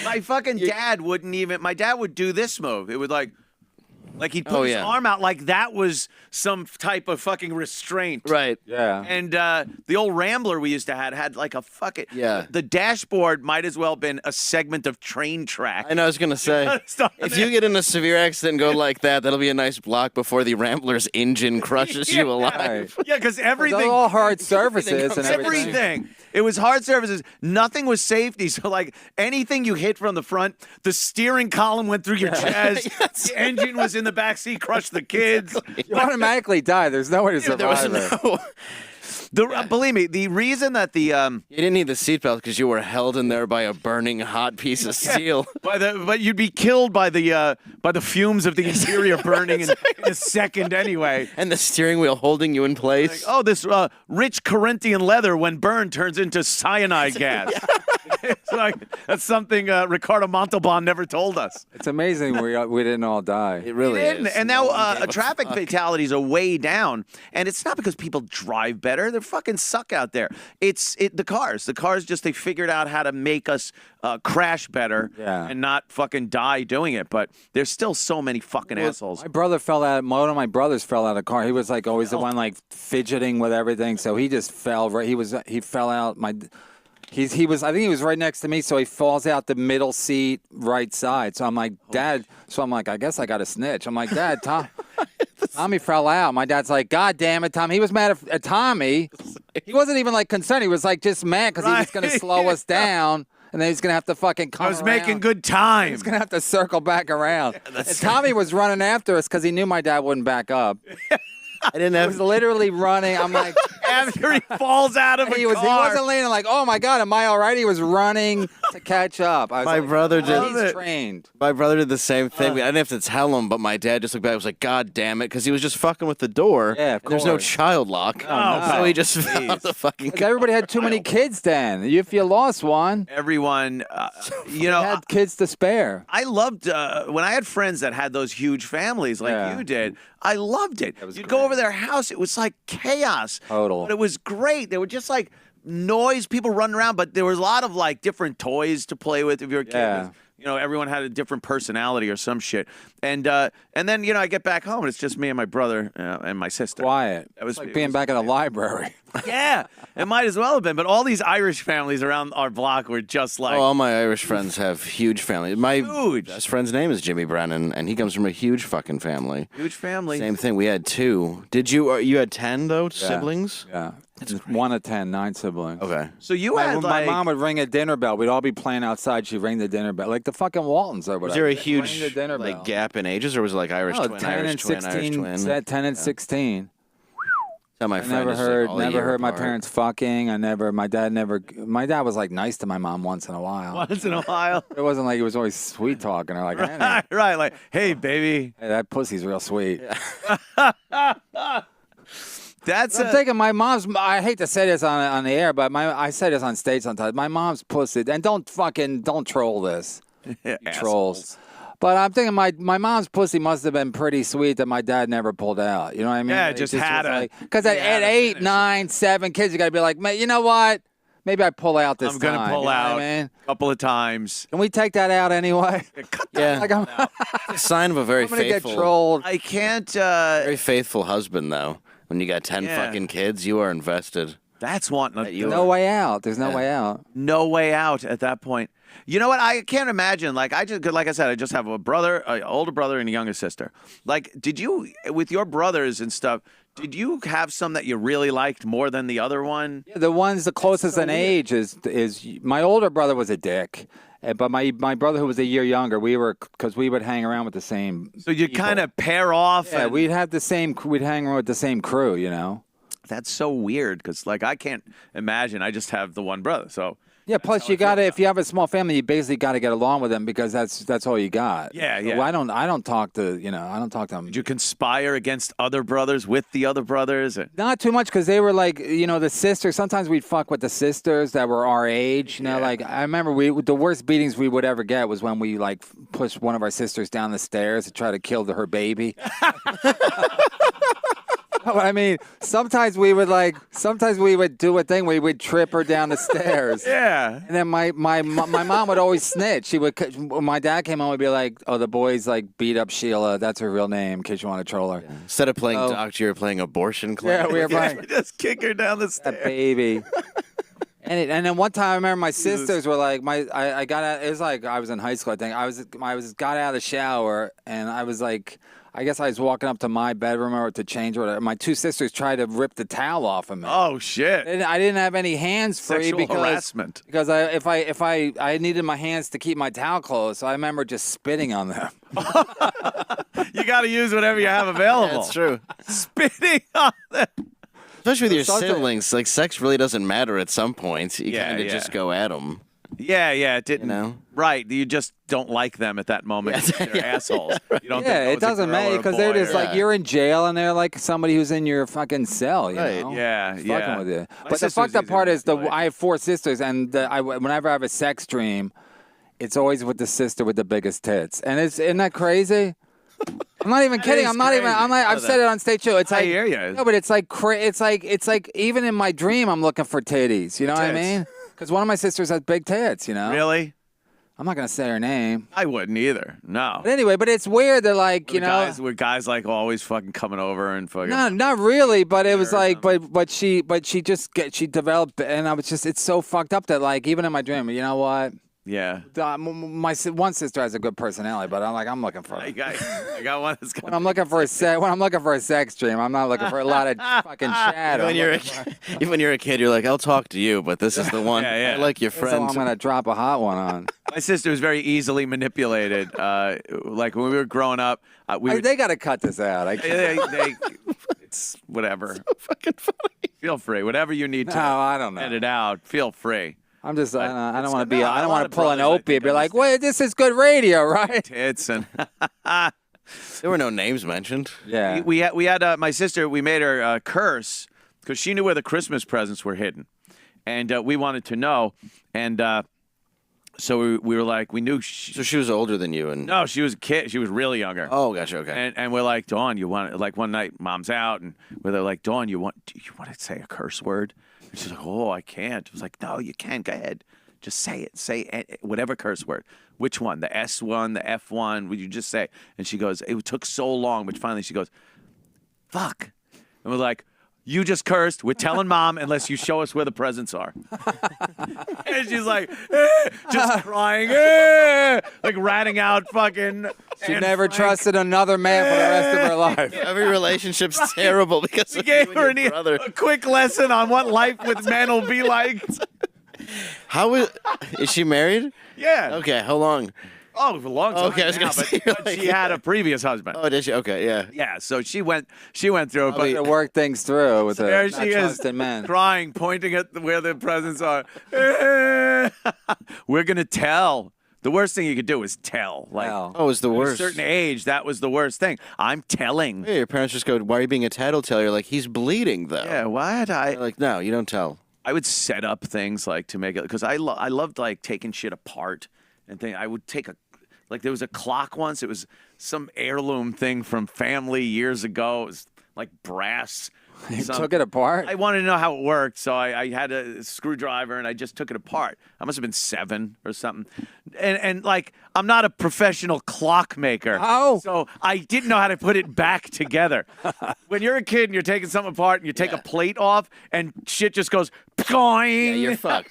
My fucking dad wouldn't even. My dad would do this move. It would like he'd put his yeah. arm out like that was some type of fucking restraint. Right. Yeah. And the old Rambler we used to have had like a fucking. Yeah. The dashboard might as well have been a segment of train track. I know, I was going to say, Stuff in if there. you get in a severe accident and go like that, that'll be a nice block before the Rambler's engine crushes you alive. Right. Yeah, because They're everything. all hard surfaces and comes- everything. Everything. It was hard surfaces. Nothing was safety. So, like, anything you hit from the front, the steering column went through your chest. Yes. The engine was in the back seat, crushed the kids. You automatically die. There's no way to survive There was it. no... Believe me, the reason that the You didn't need the seatbelt because you were held in there by a burning hot piece of steel. but you'd be killed by the fumes of the interior burning in a second anyway. And the steering wheel holding you in place. Oh, this rich Corinthian leather, when burned, turns into cyanide gas. It's like that's something Ricardo Montalban never told us. It's amazing we didn't all die. It really is. And now traffic fatalities are way down, and it's not because people drive better. They fucking suck out there. It's the cars. The cars just they figured out how to make us crash better and not fucking die doing it. But there's still so many fucking assholes. My brother fell out. One of my brothers fell out of the car. He was like always the one like fidgeting with everything. So he just fell. Right, he fell out. He was. I think he was right next to me. So he falls out the middle seat, right side. So I'm like, Dad. So I'm like, I guess I got to snitch. I'm like, Dad, Tommy fell out. My dad's like, God damn it, Tommy. He was mad at Tommy. He wasn't even like concerned. He was like just mad because he was going to slow us down. And then he's going to have to fucking come I was around. making good time. He's going to have to circle back around. And Tommy was running after us because he knew my dad wouldn't back up. I didn't He have. was literally running. I'm like, After he falls out of a he car. wasn't leaning like, oh my God, am I all right? He was running to catch up. I was My like, brother oh, did. he's trained. My brother did the same thing. I didn't have to tell him, but my dad just looked back and was like, God damn it, because he was just fucking with the door. Yeah, of and there's no course. child lock. no. So he just fell out the fucking Because everybody had too many kids then. If you lost one, Everyone, you you know, had kids to spare. I loved when I had friends that had those huge families like you did. I loved it. You'd go over their house. It was like chaos. Total. But it was great. They were just like noise, people running around, but there was a lot of like different toys to play with if you're a kid. Yeah. You know, everyone had a different personality or some shit. And then, you know, I get back home and it's just me and my brother and my sister. Quiet. That was It's like being back in a library. Yeah, it might as well have been. But all these Irish families around our block were just like, Oh, all my Irish friends have huge families. My Huge. best friend's name is Jimmy Brennan, and he comes from a huge fucking family. huge family. Same thing. We had 2. Did you? You had 10 though siblings? Yeah. 1 of 10, 9 siblings. Okay. So you My, had my like mom would ring a dinner bell. We'd all be playing outside. She'd ring the dinner bell. Like the fucking Waltons or whatever. Was there a They'd ring the huge dinner like bell. gap in ages, or was it like Irish No, twin, 10 Irish and twin, 16. Irish twin? 10 and 16. Tell my I friend never is, like, heard, all a never year heard my apart. parents fucking. My dad was like nice to my mom once in a while. once in a while. It wasn't like he was always sweet talking her like, hey, Right, like, hey, baby. that pussy's real sweet. That's I'm thinking my mom's, I hate to say this on the air, but I say this on stage sometimes. My mom's pussy, and don't troll this, you trolls. But I'm thinking my mom's pussy must have been pretty sweet that my dad never pulled out. You know what I mean? Yeah, just had a- Because you at had to 8, finish 9, 7 kids, you got to be like, man, you know what? Maybe I pull out this I'm gonna time. pull you know out what I mean? a couple of times. Can we take that out anyway? Yeah, Like I'm, it's a sign of a very I'm gonna get faithful, trolled. I can't. very faithful husband though. When you got 10 Yeah. fucking kids, you are invested. That's wanting you No way out. There's no way out. no way out at that point. You know what? I can't imagine. Like I said, I just have a brother, an older brother, and a younger sister. Like, did you, with your brothers and stuff, did you have some that you really liked more than the other one? Yeah, the ones the closest in age is my older brother was a dick, but my brother who was a year younger, because we would hang around with the same. So you people. kind of pair off. Yeah, and- we'd hang around with the same crew, you know. That's so weird because, like, I can't imagine. I just have the one brother. So Yeah. Plus, you gotta if you have a small family, you basically got to get along with them because that's all you got. Yeah, So yeah. I don't talk to them. did you conspire against other brothers with the other brothers? Not too much because they were like, the sisters. Sometimes we'd fuck with the sisters that were our age. You know, like I remember the worst beatings we would ever get was when we like pushed one of our sisters down the stairs to try to kill her baby. But I mean, sometimes we would do a thing where we would trip her down the stairs. Yeah. And then my mom would always snitch. When my dad came home, would be like, "Oh, the boys like beat up Sheila. That's her real name. In case you want to troll her." Instead of playing doctor, you're playing abortion claim. Yeah, we were playing Just kick her down the that stairs. baby. And then one time I remember my sisters were like, I got out. It was like I was in high school. I think I got out of the shower and I was like. I guess I was walking up to my bedroom or to change or whatever. My 2 sisters tried to rip the towel off of me. Oh shit! And I didn't have any hands free Sexual because harassment. Because I needed my hands to keep my towel closed, so I remember just spitting on them. You got to use whatever you have available. That's true. Spitting on them. Especially with your Something- siblings, like sex really doesn't matter at some point. You Yeah, kind of yeah. just go at them. Yeah, it didn't. You know? Right, you just don't like them at that moment. They're assholes. You don't. Yeah, think, it doesn't matter because they're just like you're in jail and they're like somebody who's in your fucking cell. You Right. know? Yeah, Fucking with you. My But the sister was fucked up easy part to is I have 4 sisters, and whenever I have a sex dream, it's always with the sister with the biggest tits, and isn't that crazy? I'm not even kidding. is I'm not even. I'm like. I've said it on stage too. It's I like. hear ya. No, but it's like. It's like even in my dream, I'm looking for titties. You know what I Tits. mean? Because one of my sisters has big tits. You know. Really? I'm not gonna say her name. I wouldn't either. No. But anyway, but it's weird. They're like, you know. Were guys like always fucking coming over and fucking. No, not really, but it was like, but she she developed, and I was just, it's so fucked up that like even in my dream, you know what? Yeah. My one sister has a good personality, but I'm looking for. I got one that's When I'm looking for a sex dream, I'm not looking for a lot of fucking shadow. Even when you're a kid, you're like, I'll talk to you, but this is the one. Yeah. I like your So friend. I'm gonna drop a hot one on. My sister was very easily manipulated. Like when we were growing up, They got to cut this out. it's whatever. fucking funny. Feel free. Whatever you need to No, I don't know. edit out. Feel free. I'm just, I don't it's want to good. be, No, I a don't lot want of to pull an brothers, I Opie think, and be like, wait, this is good radio, right? Tits and There were no names mentioned. Yeah. we had my sister. We made her curse because she knew where the Christmas presents were hidden, and we wanted to know. And so we were like, we knew. So she was older than you, and No, she was a kid. She was really younger. oh, gotcha, okay. And we're like, Dawn, you want like one night, Mom's out, and we're like, Dawn, do you want to say a curse word? And she's like, oh, I can't. I was like, no, you can. Go ahead, just say it. Say whatever curse word. Which one? The S one, the F one? Would you just say? And she goes, it took so long, but finally she goes, fuck. And we're like, you just cursed. We're telling Mom unless you show us where the presents are. And she's like, just crying, like ratting out fucking. She Anne never Frank. trusted another man for the rest of her life. Every relationship's terrible because We of gave you her and your brother. a quick lesson on what life with men will be like. How is she married? Yeah. Okay, how long? Oh, for a long time. Okay, I was gonna now, say, but like- she had a previous husband. Oh, did she? Okay, yeah. Yeah, so she went through it, To but work things through with there a she not is, trusted man. crying, pointing at where the presents are. We're gonna tell. The worst thing you could do is tell. Like Hell. Oh, it was the at a worst. certain age, that was the worst thing. I'm telling. Yeah, your parents just go, why are you being a tattletale? You're like, he's bleeding, though. Yeah, what? They're like, no, you don't tell. I would set up things like to make it because I loved like taking shit apart and I would take like there was a clock once. It was some heirloom thing from family years ago. It was like brass. You took it apart? I wanted to know how it worked, so I had a screwdriver and I just took it apart. I must have been 7 or something. And like I'm not a professional clockmaker. Oh. So I didn't know how to put it back together. When you're a kid and you're taking something apart and you take a plate off and shit just goes Yeah, you're fucked.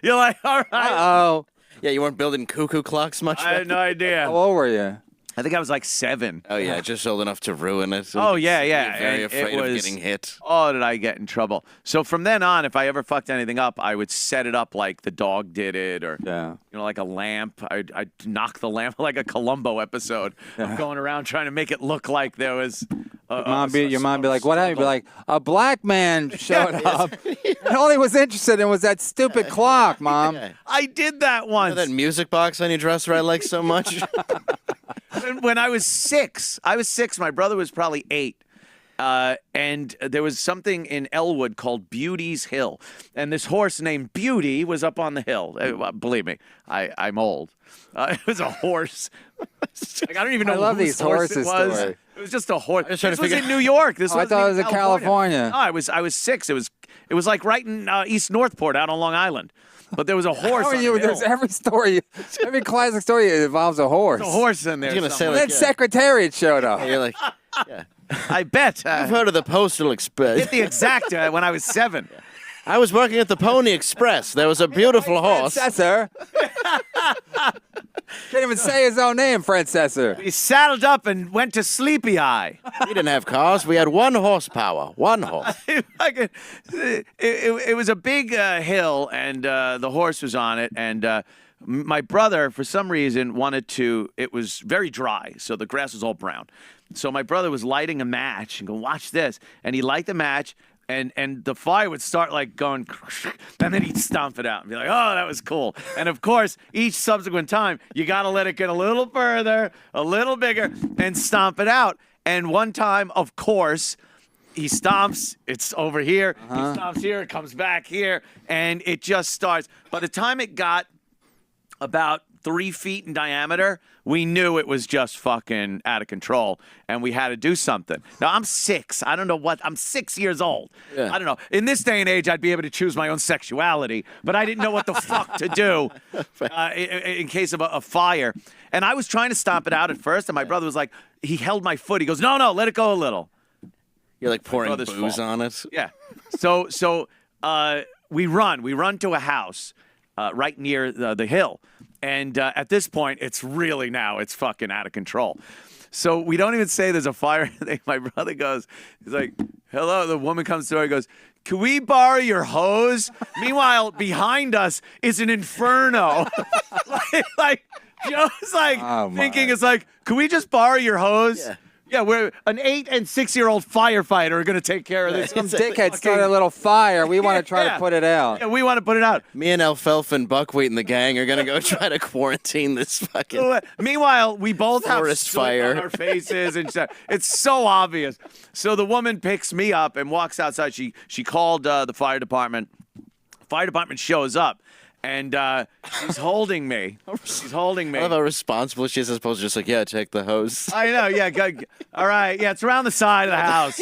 You're like, all right. Uh-oh. Yeah, you weren't building cuckoo clocks much? I had no idea. How old were you? I think I was like 7. Oh, yeah, just old enough to ruin it. Oh, yeah. You're very And it afraid of was- getting hit. Oh, did I get in trouble? So from then on, if I ever fucked anything up, I would set it up like the dog did it, or Yeah. like a lamp. I'd knock the lamp like a Columbo episode. I'm going around trying to make it look like there was. Your mom be like, what happened? You'd be like, a black man showed up, and all he was interested in was that stupid clock, Mom. Yeah. I did that You once. know that music box on your dresser I like so much? When I was 6. My brother was probably 8. And there was something in Elwood called Beauty's Hill. And this horse named Beauty was up on the hill. Believe me, I'm old. It was a horse. Like, I don't even know I love whose these horse it horses was. story. It was just a horse. was trying This to was figure- in New York. This Oh, I wasn't thought it even was in California. No, I was 6. It was like right in East Northport out on Long Island. But there was a horse. How are on you? the hill. There's every story, every classic story involves a horse. There's a horse in there. I was gonna say, somewhere. Then Secretariat showed up. You're like, I bet. I've heard of the Postal Express. Get the exact when I was 7. I was working at the Pony Express. There was a beautiful horse. Francesor. Can't even say his own name, Francesor. He saddled up and went to Sleepy Eye. We didn't have cars. We had 1 horsepower. 1 horse. It was a big hill, and the horse was on it. And my brother, for some reason, wanted to. It was very dry, so the grass was all brown. So my brother was lighting a match and go, watch this. And he lighted the match, And the fire would start like going, and then he'd stomp it out and be like, oh, that was cool. And of course, each subsequent time, you got to let it get a little further, a little bigger, and stomp it out. And one time, of course, he stomps, it's over here, he stomps here, it comes back here, and it just starts. By the time it got about 3 feet in diameter, we knew it was just fucking out of control, and we had to do something. Now, I'm 6. I don't know what. I'm 6 years old. Yeah. I don't know. In this day and age, I'd be able to choose my own sexuality, but I didn't know what the fuck to do in case of a fire. And I was trying to stomp it out at first, and my brother was like, he held my foot. He goes, no, let it go a little. You're like pouring brother's booze fault. on it. Yeah. So we run to a house right near the hill. And at this point, it's fucking out of control. So we don't even say there's a fire. My brother goes, he's like, hello. The woman comes to her and goes, can we borrow your hose? Meanwhile, behind us is an inferno. like Joe's like thinking, it's like, can we just borrow your hose? Yeah, we're an 8 and 6-year-old firefighter are going to take care of this. Some dickhead started a little fire. We want to try to put it out. Yeah, we want to put it out. Me and Alfalfa and Buckwheat and the gang are gonna go try to quarantine this fucking. Meanwhile, we both have Forest soot fire on our faces and stuff. It's so obvious. So the woman picks me up and walks outside. She called the fire department. Fire department shows up. And she's holding me. She's holding me. I love how responsible she is as opposed to just like, yeah, take the hose. I know, yeah. All right, yeah, it's around the side of the house.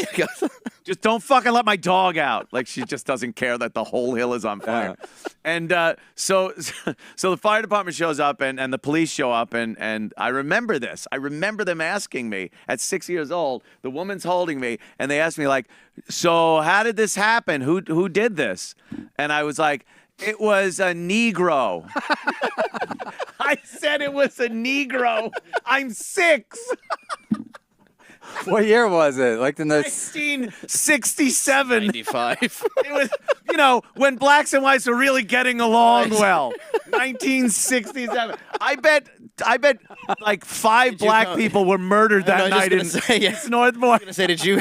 Just don't fucking let my dog out. Like, she just doesn't care that the whole hill is on fire. And so the fire department shows up and the police show up, and I remember this. I remember them asking me at 6 years old, the woman's holding me, and they asked me, like, so how did this happen? Who did this? And I was like, it was a Negro. I said it was a Negro. I'm 6. What year was it? Like in the 1967. 95. It was, when blacks and whites were really getting along well. 1967. I bet like 5 black people were murdered that night in East Northmore. I was gonna say,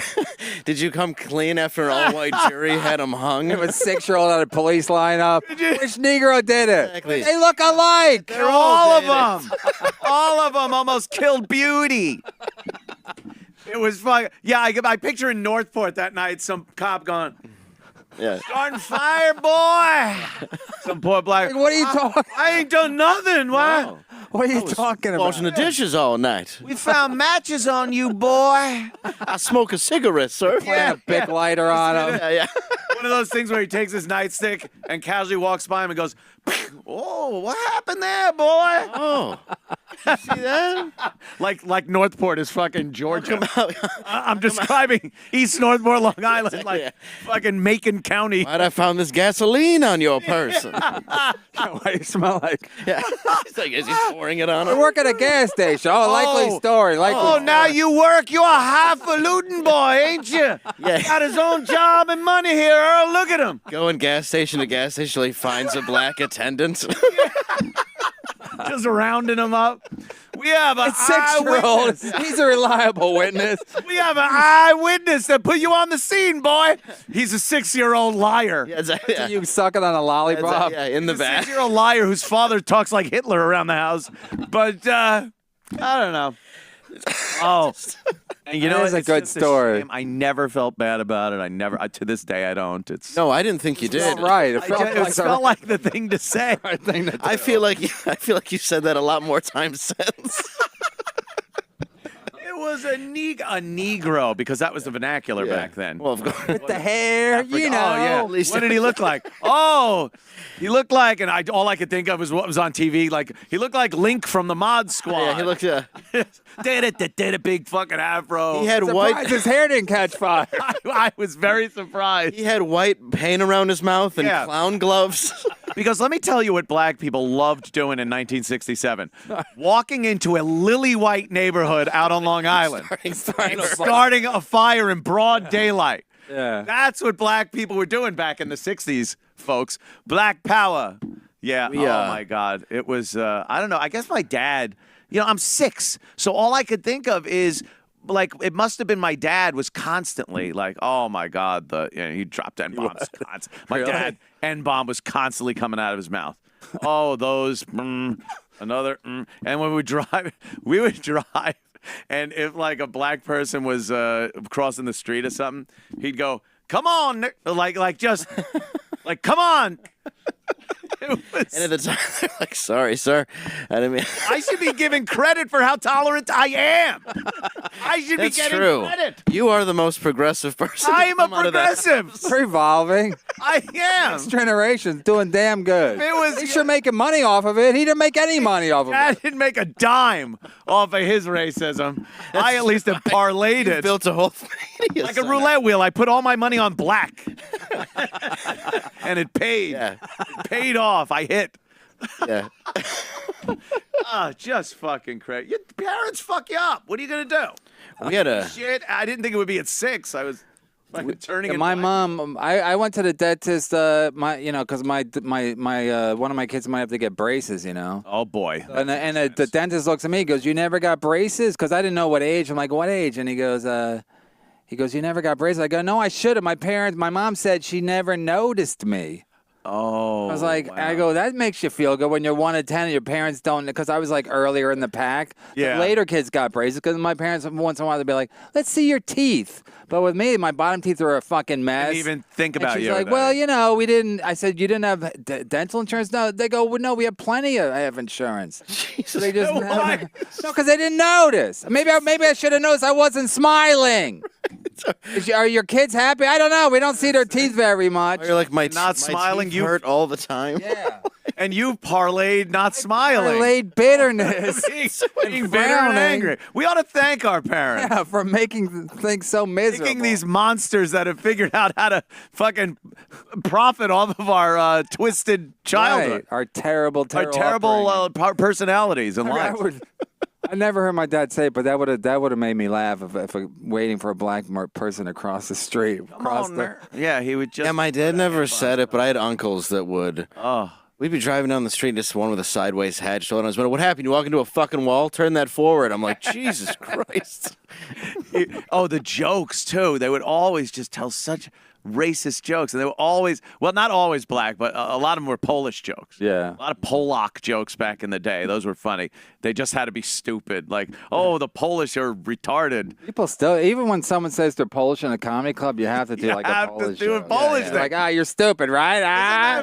did you come clean after an all-white jury had him hung? It was 6-year-old at a police lineup. Which Negro did it? Exactly. They look alike. They're all of them. All of them almost killed Beauty. It was fun. Yeah, I picture in Northport that night, some cop going, Yeah. starting fire, boy. Some poor black. What are you talking? I ain't done nothing. What? What are you talking about? Washing the dishes all night. We found matches on you, boy. I smoke a cigarette, sir. Yeah, big lighter on him. Yeah. One of those things where he takes his nightstick and casually walks by him and goes, oh, what happened there, boy? Oh. You see that? Like Northport is fucking Georgia. I'm describing East Northmore, Long Island, like fucking Macon County. Why'd I found this gasoline on your person? Why do you smell like? Yeah. It's like, is he pouring it on I him? work at a gas station. Oh, likely story. Oh, now you work. You're a highfalutin boy, ain't you? Yeah. Got his own job and money here, Earl. Look at him. Going gas station to gas station till he finds a black attendant. Just rounding him up. We have a 6-year-old. eyewitness. He's a reliable witness. We have an eyewitness that put you on the scene, boy. He's a 6-year-old liar. Yeah, exactly. Yeah. You sucking on a lollipop. Yeah, in the He's a back. 6-year-old liar whose father talks like Hitler around the house. But I don't know. Oh, and That is a it's good just story. shame. I never felt bad about it. To this day, I don't. It's No, I didn't think you did. Right. It I felt, ju- it like the felt like the thing to say. right thing to do. I feel like you said that a lot more times since. It was a Negro because that was the vernacular back then. Well, of course. With the hair, you know. Oh, yeah. least- What did he look like? Oh, he looked like, and all I could think of was what was on TV. Like, he looked like Link from the Mod Squad. Yeah, he looked. Did a big fucking afro. He had Surprised white. his hair didn't catch fire. I was very surprised. He had white paint around his mouth and Yeah. clown gloves. Because let me tell you what black people loved doing in 1967. Walking into a lily white neighborhood out on Long Island. Starting a fire in broad daylight. Yeah. That's what black people were doing back in the 60s, folks. Black power. Yeah. Oh, my God. It was, I don't know. I guess my dad, I'm 6. So all I could think of is like it must have been my dad was constantly like, oh my God, he dropped N-bombs. My dad, N-bomb was constantly coming out of his mouth. Oh, those, another, and when we would drive, and if like a black person was crossing the street or something, he'd go, come on, Nick. like just, like, come on. And at the time, they're like, sorry, sir. I should be given credit for how tolerant I am. I should be getting credit. You are the most progressive person. I am a progressive. It's revolving. I am. This generation's doing damn good. He's sure making money off of it. He didn't make any money off of Dad it. didn't make a dime off of his racism. I at least have parlayed it. Built a whole thing. Like a roulette wheel. I put all my money on black. And it paid. Yeah. It paid off. I hit. Yeah. Just fucking crazy. Your parents fuck you up. What are you going to do? We had a... Shit. I didn't think it would be at 6. I was like turning. Yeah, my mom, I went to the dentist, because my one of my kids might have to get braces, Oh boy. And the dentist looks at me, he goes, "You never got braces?" Because I didn't know what age. I'm like, "What age?" And he goes, "You never got braces?" I go, "No, I should have. My mom said she never noticed me." Oh. I was like, wow. I go, that makes you feel good when you're 1 of 10 and your parents don't, because I was like earlier in the pack. Yeah. The later kids got braces because my parents once in a while they'd be like, let's see your teeth. But with me, my bottom teeth were a fucking mess. Didn't even think And about she's you. like, well, we didn't. I said, you didn't have dental insurance? No. They go, well, no, we have plenty of insurance. So they just Why? no, because they didn't notice. Maybe I should have noticed I wasn't smiling. Are your kids happy? I don't know. We don't see their teeth very much. You're like, my smiling, teeth you hurt all the time. Yeah. And you parlayed not smiling. Parlayed bitterness. being bitter and angry. We ought to thank our parents. Yeah, for making things so miserable. Making these monsters that have figured out how to fucking profit off of our twisted childhood. Right. Our terrible Our personalities in life. I never heard my dad say it, but that would have made me laugh if waiting for a black person to cross the street. Yeah, he would just. Yeah, my dad never said it, but I had uncles that would. Oh. We'd be driving down the street, and just one with a sideways hat showing us. What happened? You walk into a fucking wall? Turn that forward. I'm like, Jesus Christ. The jokes, too. They would always just tell such racist jokes. And they were always, well, not always black, but a lot of them were Polish jokes. Yeah. A lot of Polak jokes back in the day. Those were funny. They just had to be stupid. Like, oh, the Polish are retarded. People still, even when someone says they're Polish in a comedy club, you have to do like a Polish joke. Polish yeah. thing. Like, you're stupid, right?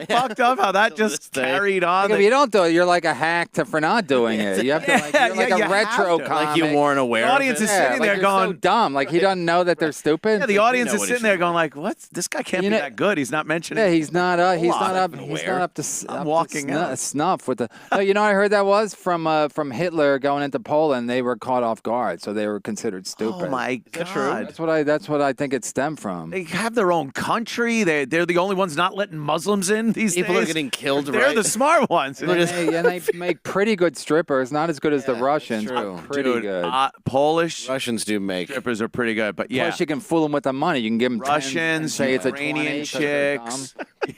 Isn't that fucked up how that just carried on? Like, if you don't do it, you're like a hack for not doing it. You have to, you're like a retro comic. Like you weren't aware. The audience is sitting there you're going, so dumb. Like, he doesn't know that they're stupid. Yeah, the audience is what sitting there going like, "What's this guy? Can't be that good. He's not mentioning." Yeah, he's not up to walking out. snuff with the. No, you know, I heard that was from Hitler going into Poland. They were caught off guard, so they were considered stupid. Oh my God! That's what I think it stemmed from. They have their own country. They're the only ones not letting Muslims in these People days. are getting killed. They're the smart ones. And they make pretty good strippers. Not as good as the Russians, true. but pretty good. Polish Russians do make strippers are pretty good, but yeah, Plus, you can fool them with the money. You can give them Russians, say it's a Ukrainian 20 'cause they're chicks.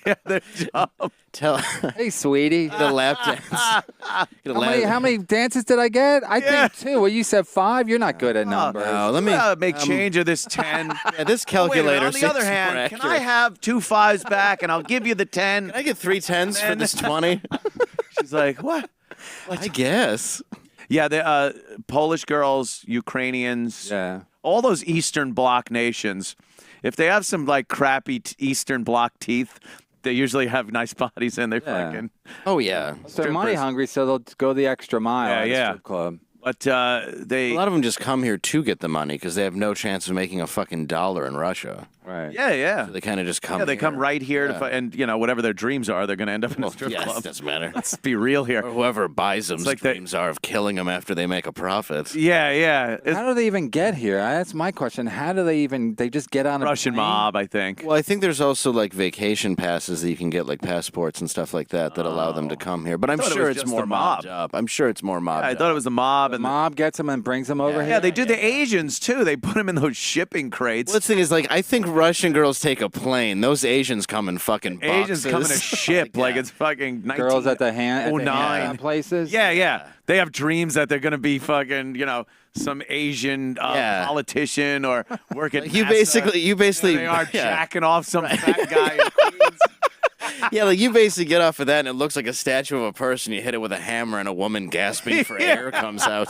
Yeah, they're dumb. tell Hey, sweetie. get a lap dance. Get a How many dances did I get? I Yeah. think 2. Well, you said 5. You're not good at numbers. No, let me Make change of this 10. Yeah, this Wait a minute, calculator. on the other seems more hand, can I accurate. have 2 5s back and I'll give you the 10? Can I get 3 10s for this 20? She's like, what? I guess. Yeah, the Polish girls, Ukrainians, Yeah. all those Eastern Bloc nations, if they have some like crappy Eastern Bloc teeth, they usually have nice bodies and they're Yeah. fucking. Oh yeah. They're money hungry, so they'll go the extra mile Yeah, at a yeah. strip club. But they. A lot of them just come here to get the money because they have no chance of making a fucking dollar in Russia. Right. Yeah, yeah. So they kind of just come. Yeah, they come here. right here, Yeah. and whatever their dreams are, they're going to end up in a strip Yes, club. doesn't matter. Let's be real here. Or whoever buys them's like they- dreams are of killing them after they make a profit. Yeah, yeah. It's How do they even get here? That's my question. How do they just get on a Russian plane? mob, I think. Well, I think there's also like vacation passes that you can get, like passports and stuff like that, that allow them to come here. But I'm thought it sure was it's just more the mob. mobbed up. I'm sure it's more mobbed I up. thought it was the mob. mob. The mob gets them and brings them over here. Yeah, they do the Asians too. They put them in those shipping crates. Well, the thing is, like, I think Russian girls take a plane. Those Asians come in fucking boxes. Asians come in a ship like it's fucking 1909. Girls at the hand places. Yeah. They have dreams that they're gonna be fucking, some Asian politician or working. You basically, they are jacking off some fat guy in Queens. Yeah, like you basically get off of that and it looks like a statue of a person. You hit it with a hammer and a woman gasping for air comes out.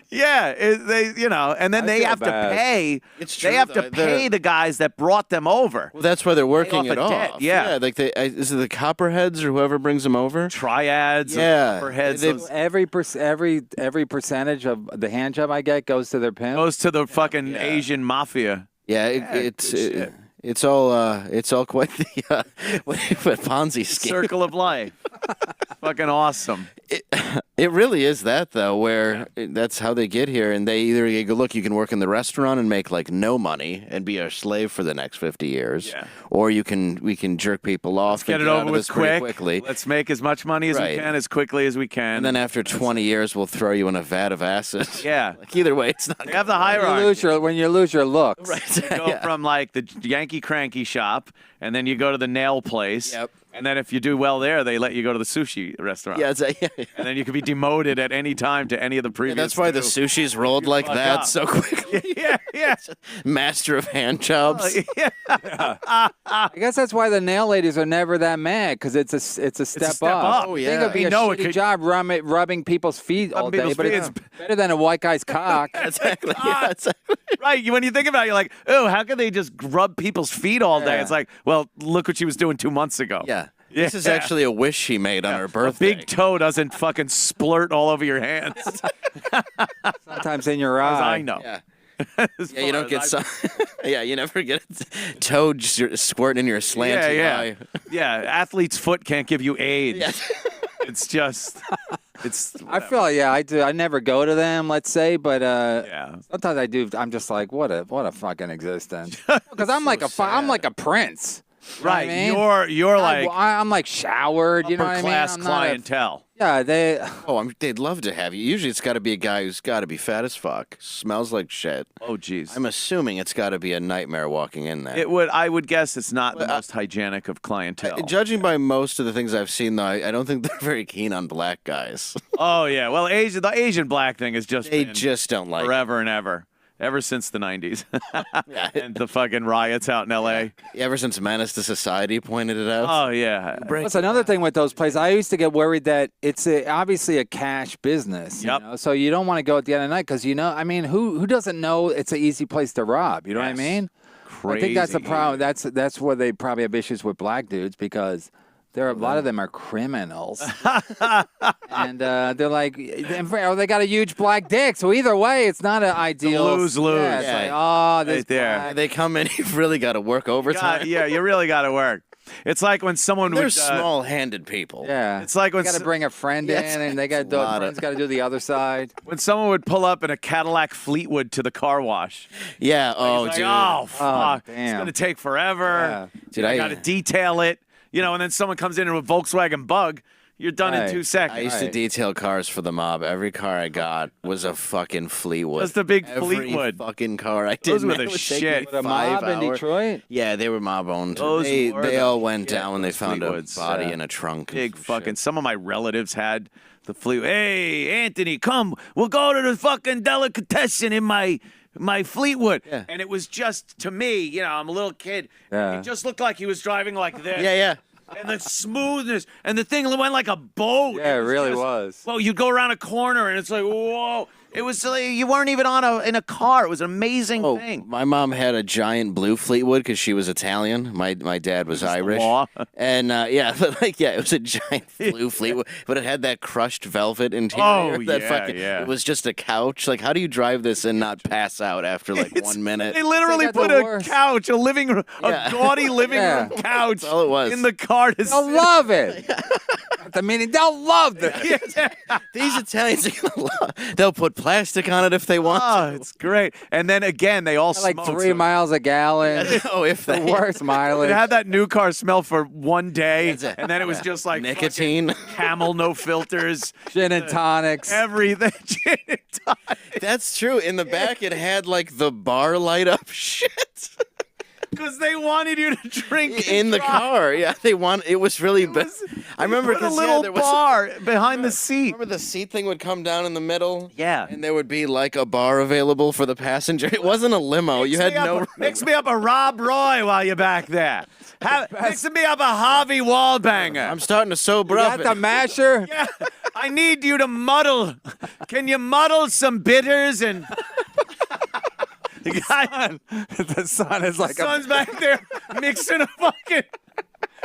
Yeah, and then they have to pay. It's true, they have to though. pay the guys that brought them over. Well, that's why they're working it off a off. debt, yeah. Like is it the Copperheads or whoever brings them over? Triads, Yeah. copperheads. Every percentage of the hand job I get goes to their pimp. Goes to the fucking Asian mafia. Yeah, it's all quite the Ponzi scheme. Circle of life. Fucking awesome. It really is that, though, where that's how they get here. And they either go, look, you can work in the restaurant and make like no money and be a slave for the next 50 years. Yeah. Or we can jerk people off. Get it out over of with this pretty quick. quickly. Let's make as much money as we can, as quickly as we can. And then after 20 years, we'll throw you in a vat of acid. Yeah. Like, either way, it's not. They have the hierarchy. When you lose your looks. You go from like the Yankee Cranky shop, and then you go to the nail place. Yep. And then if you do well there, they let you go to the sushi restaurant. Yeah, And then you could be demoted at any time to any of the previous. that's why the two. sushi's rolled like that up. so quickly. Yeah. Master of hand jobs. I guess that's why the nail ladies are never that mad, because it's a step up. Oh, yeah. I think it'd be You a know it shitty could- job rubbing people's feet all day, people's but feet it's is- better than a white guy's cock. Exactly. Yeah, exactly. Right. When you think about it, you're like, oh, how can they just rub people's feet all day? Yeah. It's like, well, look what she was doing 2 months ago. Yeah. This is actually a wish she made on her A birthday. big toe doesn't fucking splurt all over your hands. Sometimes in your As eye. I know. Yeah. As Yeah, you far don't get as some. Yeah, you never get a toad squirting in your slanty eye. Yeah, athlete's foot can't give you AIDS. Yeah. It's just, I feel I do. I never go to them, let's say, but yeah. sometimes I do. I'm just like, what a fucking existence. Because I'm like I'm like a prince. You know what I Right. mean? You're like I'm like showered. You know upper what I mean? class I'm not a- clientele. Yeah, they. Oh, they'd love to have you. Usually, it's got to be a guy who's got to be fat as fuck, smells like shit. Oh, geez. I'm assuming it's got to be a nightmare walking in there. I would guess it's not the most hygienic of clientele. Judging by most of the things I've seen, though, I don't think they're very keen on black guys. Oh yeah. Well, the Asian black thing is just They been just don't like it. forever and ever. Ever since the 90s. And the fucking riots out in L.A. Ever since Menace to Society pointed it out. Oh, yeah. What's another thing with those places? I used to get worried that it's obviously a cash business. Yep. You know? So you don't want to go at the end of the night because, I mean, who doesn't know it's an easy place to rob? You know what I Yes. mean? Crazy. I think that's the problem. That's where they probably have issues with black dudes because a lot of them are criminals. And they're like, or they got a huge black dick. So either way, it's not an ideal. lose-lose. Yeah, it's Yeah. like, oh, this Right there. black- They come in, you've really got to work overtime. Yeah, you really got to work. It's like when someone They're would. small-handed people. Yeah. It's like when got to bring a friend Yes, in, and they got it's a lot of- friends got to do the other side. When someone would pull up in a Cadillac Fleetwood to the car wash. Yeah, oh, It's like, dude. oh, fuck. It's damn. going to take forever. Yeah. Dude, I got to detail it. And then someone comes in a Volkswagen Bug. You're done in Right. 2 seconds. I used to detail cars for the mob. Every car I got was a fucking Fleetwood. Just a big Every Fleetwood. fucking car I did. Those were man, the would take shit. me The 5 mob in hours. Detroit? Yeah, they were mob owned. Those They were they the all went shit, down when they those found Fleetwoods. a body Yeah. in a trunk. and Big some fucking. shit. Some of my relatives had the Fleetwood. Hey, Anthony, come. We'll go to the fucking delicatessen in my Fleetwood. Yeah. And it was just, to me, I'm a little kid. Yeah. It just looked like he was driving like this. Yeah. And the smoothness. And the thing went like a boat. Yeah, it really was. Well, you go around a corner and it's like, whoa. It was like you weren't even in a car. It was an amazing Oh, thing. my mom had a giant blue Fleetwood because she was Italian. My dad was Irish. law. And it was a giant blue Fleetwood, but it had that crushed velvet interior. Oh, that yeah. It was just a couch. Like, how do you drive this and not pass out after like 1 minute? They literally got put the a worst. couch, a living room, Yeah. a gaudy living Yeah. room couch That's all it was. in the car to I love it. the meeting. They'll love this. These Italians, they'll put plastic on it if they want. Oh, it's great. And then again, they all Like smoked 3 miles a gallon. Oh, if The they worst mileage. It had that new car smell for one day, That's it. and then it was just like nicotine. fucking Camel, no filters, Gin and tonics. everything. Gin and tonic. That's true. In the back, it had like the bar light up shit Because they wanted you to drink in the car. Yeah, it was really bad. I remember Put a 'cause, little there was. bar behind the seat. Remember the seat thing would come down in the middle? Yeah. And there would be like a bar available for the passenger. It wasn't a limo. You had no room. Mix me up a Rob Roy while you're back there. Mix me up a Harvey Wallbanger. I'm starting to sober You up. got the masher? Yeah, I need you to muddle. Can you muddle some bitters and? The guy, The sun is like son's back there mixing a fucking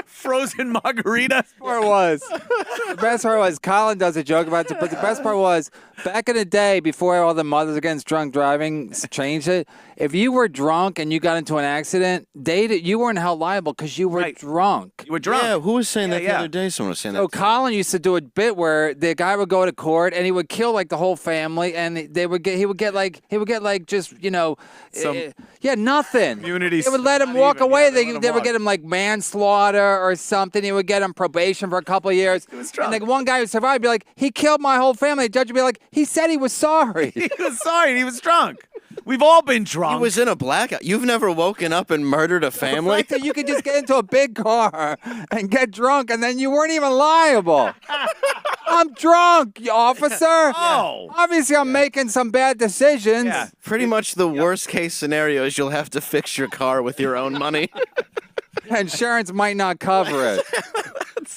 frozen margarita. The best part was Colin does a joke about it, but the best part was back in the day before all the mothers against drunk driving changed it. If you were drunk and you got into an accident, you weren't held liable because you were Right. drunk. You were drunk. Yeah, who was saying that the yeah. other day? Someone was saying So that. Colin used to do a bit where the guy would go to court and he would kill like the whole family, and he would get like just nothing. Community They would let him not walk even, away. yeah, they let him They would walk. get him like manslaughter or something. He would get him probation for a couple of years. was And drunk. like one guy who survived would be like, he killed my whole family. The judge would be like, he said he was sorry. He was sorry. He was drunk. We've all been He drunk. was in a blackout. You've never woken up and murdered a The family? fact that you could just get into a big car and get drunk and then you weren't even liable. I'm drunk, you officer. Oh. Obviously, I'm making some bad decisions. Yeah. Pretty much the worst case scenario is you'll have to fix your car with your own money. Insurance might not cover it.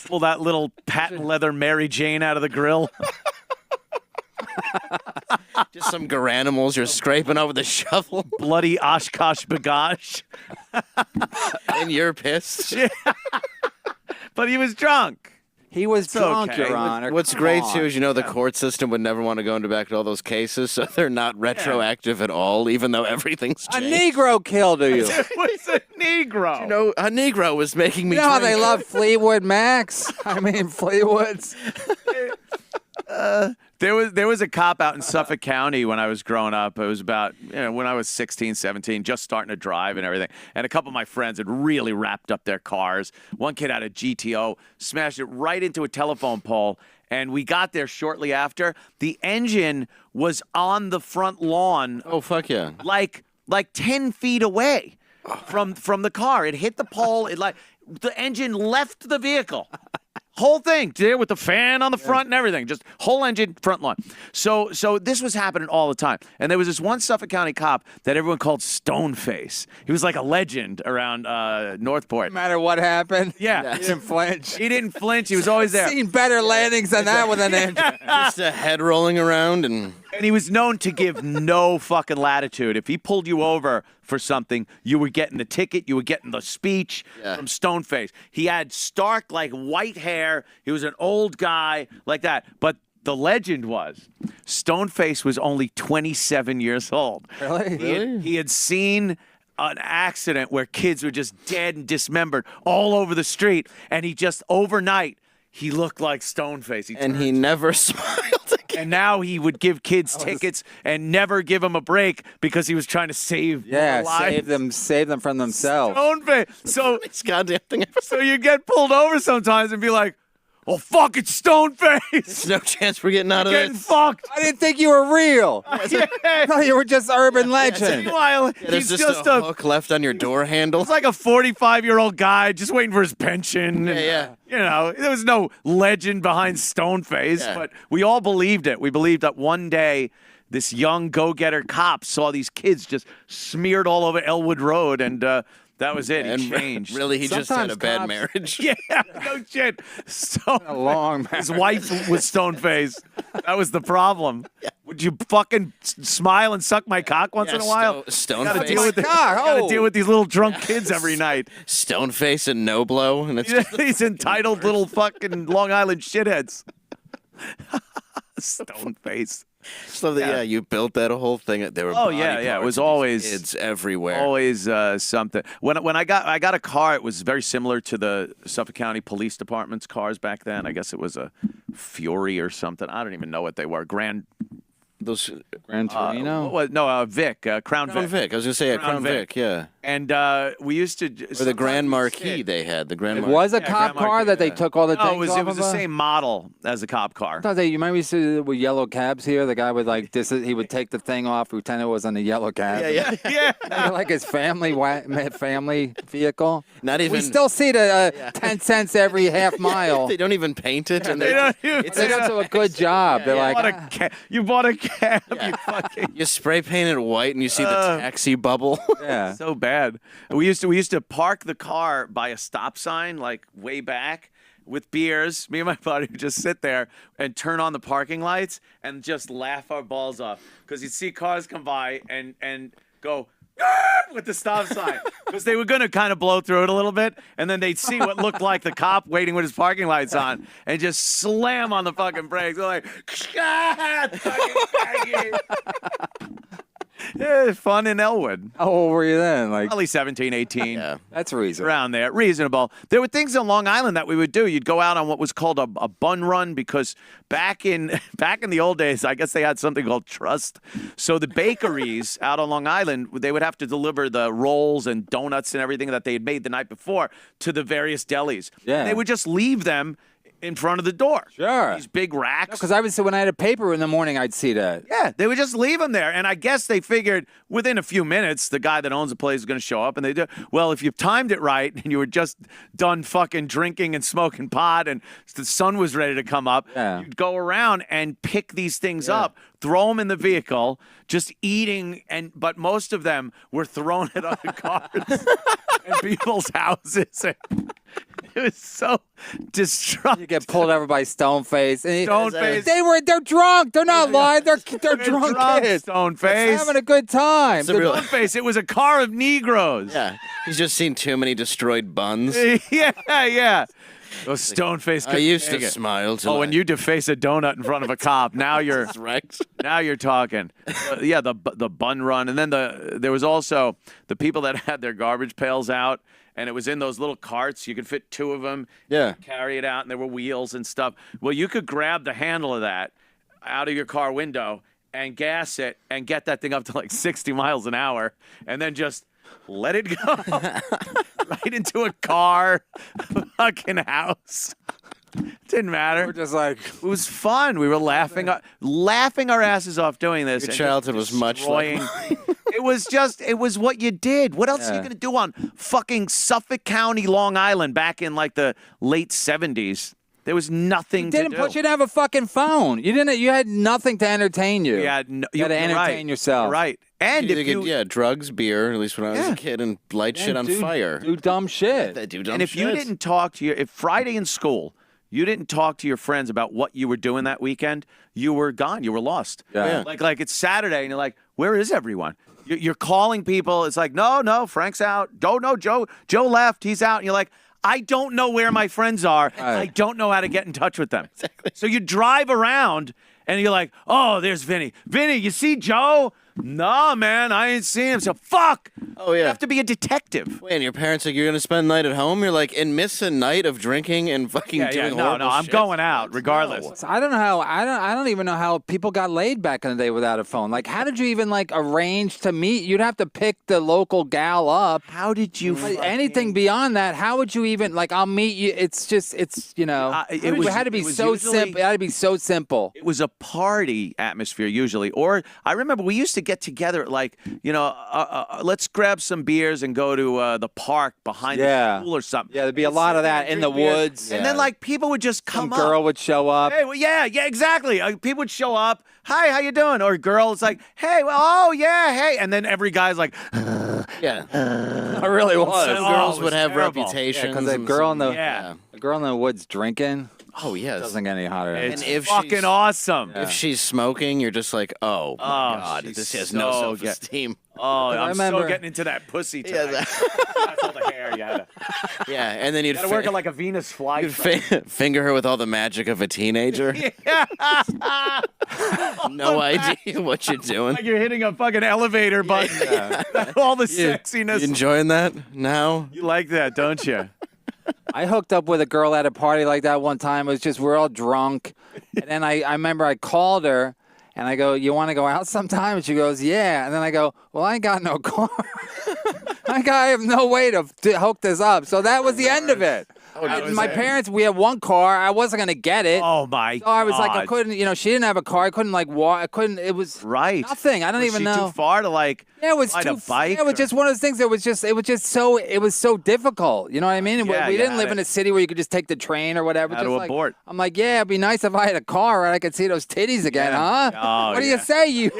Pull that little patent leather Mary Jane out of the grill. Just some garanimals you're scraping over the shovel, Bloody Oshkosh Bagosh. and you're pissed. But he was drunk. He was drunk, okay. Your Honor. What's Come great on. too is the court system would never want to go into back to all those cases, so they're not retroactive at all, even though everything's A changed. Negro killed you. It was a Negro. A Negro was making me. You know how drink. they love Fleetwood Macs? I mean, Fleetwoods. There was a cop out in Suffolk County when I was growing up. It was about when I was 16, 17, just starting to drive and everything. And a couple of my friends had really wrapped up their cars. One kid had a GTO, smashed it right into a telephone pole. And we got there shortly after. The engine was on the front lawn, Oh fuck yeah! like 10 feet away from the car. It hit the pole. The engine left the vehicle. Whole thing there with the fan on the front and everything, just whole engine front lawn. So this was happening all the time. And there was this one Suffolk County cop that everyone called Stoneface. He was like a legend around Northport. No matter what happened. Yeah. He didn't flinch. He didn't flinch. He was always there. Seen better landings than that with an engine. Just a head rolling around and. And he was known to give no fucking latitude. If he pulled you over for something, you were getting the ticket, you were getting the speech from Stoneface. He had stark, like, white hair. He was an old guy like that. But the legend was Stoneface was only 27 years old. Really? He had seen an accident where kids were just dead and dismembered all over the street. And he just, overnight, he looked like Stoneface. And he never smiled again. And now he would give kids tickets and never give them a break because he was trying to save Yeah, lives. save them from themselves. Stoneface. So, This goddamn thing. so you get pulled over sometimes and be like, "Oh fuck, it's Stoneface. There's no chance we're getting out of Getting this. fucked." I didn't think you were real. I thought you were just urban legend. Meanwhile, There's he's just a hook left on your door handle. It's like a 45-year-old guy just waiting for his pension. Yeah. There was no legend behind Stoneface, Yeah. but we all believed it. We believed that one day this young go-getter cop saw these kids just smeared all over Elwood Road, and that was it. And He changed. really, he just had Sometimes a bad cops- marriage. Yeah, no shit. So A long his wife was Stoneface. That was the problem. Would you fucking smile and suck my cock once in a while? Gotta deal with Stoneface, gotta deal with these little drunk kids every night. Stoneface, and no blow, and it's just These entitled little fucking Long Island shitheads. Stoneface. So you built that whole thing. There were body yeah. It parts was of these always kids everywhere. Always something. When I got a car, it was very similar to the Suffolk County Police Department's cars back then. I guess it was a Fury or something. I don't even know what they were. Those Gran Torino? Vic, Crown Vic. Vic. I was gonna say Crown Vic. Yeah. And we used to. Or the Grand Marquis they had. The Grand It Marquis. was a cop Grand car Marquis, that they took all the things it was off the of? same model as a cop car. I thought you remember we used to with yellow cabs here. The guy would he would take the thing off. Pretend it was on a yellow cab. Yeah. Like his family vehicle. Not even. We still see the 10 cents every half mile. They don't even paint it. And They don't even- They don't do a good job. They're like, You bought a cab. You fucking. You spray paint it white and you see the taxi bubble. yeah. So bad. We used to park the car by a stop sign, like way back, with beers. Me and my buddy would just sit there and turn on the parking lights and just laugh our balls off because you'd see cars come by and go with the stop sign because they were gonna kind of blow through it a little bit, and then they'd see what looked like the cop waiting with his parking lights on and just slam on the fucking brakes. They're like, fucking faggot." Yeah, fun in Elwood. How old were you then? Like, Probably 17, 18. Yeah. that's reasonable. Around there, reasonable. There were things on Long Island that we would do. You'd go out on what was called a bun run because back in the old days, I guess they had something called trust. So the bakeries out on Long Island, they would have to deliver the rolls and donuts and everything that they had made the night before to the various delis. Yeah. And they would just leave them in front of the door. Sure. These big racks. Because I would say when I had a paper in the morning, I'd see that. Yeah, they would just leave them there. And I guess they figured within a few minutes, the guy that owns the place is going to show up. And they do. Well, if you've timed it right and you were just done fucking drinking and smoking pot and the sun was ready to come up, you'd go around and pick these things up, throw them in the vehicle, just eating. But most of them were thrown at other cars and people's houses. It was so destructive. You get pulled over by Stoneface. Stoneface. They're drunk. They're not lying. They're drunk kids. Stoneface. Having a good time. Stoneface. It was a car of Negroes. Yeah. He's just seen too many destroyed buns. yeah. Those Stoneface. I used to smile. Oh, when you deface a donut in front of a cop, now you're wrecked. now you're talking. The bun run, and then there was also the people that had their garbage pails out. And it was in those little carts. You could fit two of them. Yeah. Carry it out, and there were wheels and stuff. Well, you could grab the handle of that out of your car window and gas it and get that thing up to like 60 miles an hour and then just let it go right into a car, a fucking house. Didn't matter. We're just like, It was fun. We were laughing our asses off doing this. Your and childhood just was much like destroying- It was what you did. What else are you going to do on fucking Suffolk County, Long Island back in like the late 70s? There was nothing to do. you didn't have a fucking phone. You had nothing to entertain you. You had to entertain yourself. You're right. And You if could, you drugs, beer, at least when I was a kid, and light shit on fire. Do dumb shit. They do dumb and if shit. you didn't talk to if Friday in school, you didn't talk to your friends about what you were doing that weekend, you were gone. You were lost. Yeah. Like it's Saturday and you're like, where is everyone? You're calling people. It's like, no, Frank's out. No, Joe left. He's out. And you're like, I don't know where my friends are. Right. I don't know how to get in touch with them. Exactly. So you drive around and you're like, oh, there's Vinny. Vinny, you see Joe? No, man, I ain't seen him. So fuck. Oh, yeah. You have to be a detective. Wait, and your parents like, you're going to spend the night at home? You're like, and miss a night of drinking and fucking doing No, horrible I'm shit? going out regardless. So I don't know how. I don't even know how people got laid back in the day without a phone. Like, how did you even like arrange to meet? You'd have to pick the local gal up. How did you? Like, anything beyond that, how would you even like? I'll meet you. It had to be so simple. It had to be so simple. It was a party atmosphere usually. Or I remember we used to get together like, let's grab some beers and go to the park behind the school or something. Yeah, there'd be a lot of that in the woods. And then like people would just come Some girl up. would show up. Hey, well, yeah, exactly. People would show up. Hi, how you doing? Or a girl is like, hey, oh yeah, hey. And then every guy's like, Yeah. It really was. Some girls it would was have terrible. reputations. Because a and girl some- in the Yeah. a girl in the woods drinking. Oh yes. Doesn't get any hotter. It's And if fucking she's- awesome. If she's smoking, you're just like, oh my God, she's this has so no good. self-esteem. Oh, I'm so remember- getting into that pussy Yeah, tonight. That's all the hair. You gotta, Yeah, and then you'd, gotta work it like a Venus you'd flytrap. finger her with all the magic of a teenager. No idea what you're doing. Like you're hitting a fucking elevator button. All the sexiness. You enjoying that now? You like that, don't you? I hooked up with a girl at a party like that one time. It was just, we're all drunk. And then I remember I called her and I go, you want to go out sometime? And she goes, yeah. And then I go, well, I ain't got no car. I have no way to hook this up. So that was the end of it. My parents, we had one car. I wasn't going to get it. Oh my So I was like, I God. couldn't, she didn't have a car. I couldn't like walk. I couldn't, it was Right. nothing. I don't Was even she know. too far to like Yeah, it was ride too. a bike? Yeah, it was or- just one of those things. It was so difficult. You know what I mean? And Yeah, we you didn't had live it. in a city where you could just take the train or whatever. Had just to like, abort. I'm like, yeah, it'd be nice if I had a car and I could see those titties again, Yeah. huh? Oh, what do yeah. you say? You?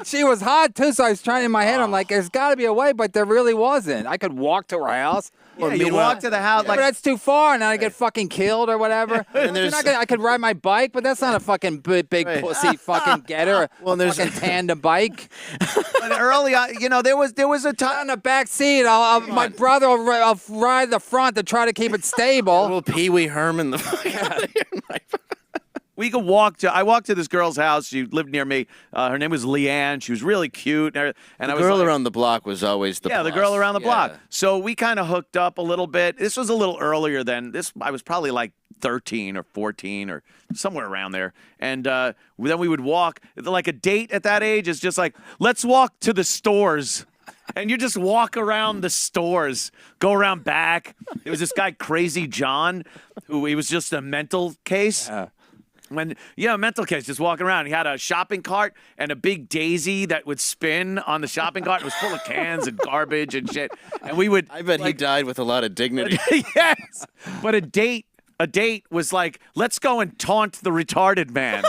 She was hot too, so I was trying in my head. I'm like, there's got to be a way, but there really wasn't. I could walk to her house. Yeah, you walk to the house But like that's too far, and then I get fucking killed or whatever. And there's- I could ride my bike, but that's not a fucking big Right. pussy fucking getter. Well, Well, there's- fucking tandem bike. but early on, there was a On time. the back seat, my brother will I'll ride the front to try to keep it stable. Little Pee Wee Herman. The fuck out of here. We could walk to. I walked to this girl's house. She lived near me. Her name was Leanne. She was really cute. And I The was girl like, around the block was always the yeah, the plus. girl around the block. Yeah. So we kind of hooked up a little bit. This was a little earlier than this. I was probably like 13 or 14 or somewhere around there. And then we would walk. Like a date at that age is just like, let's walk to the stores. And you just walk around the stores, go around back. There was this guy, Crazy John, who he was just a mental case. Mental case, just walking around. He had a shopping cart and a big daisy that would spin on the shopping cart. It was full of cans and garbage and shit. And we would. I bet he died with a lot of dignity. Yes. But a date was like, let's go and taunt the retarded man.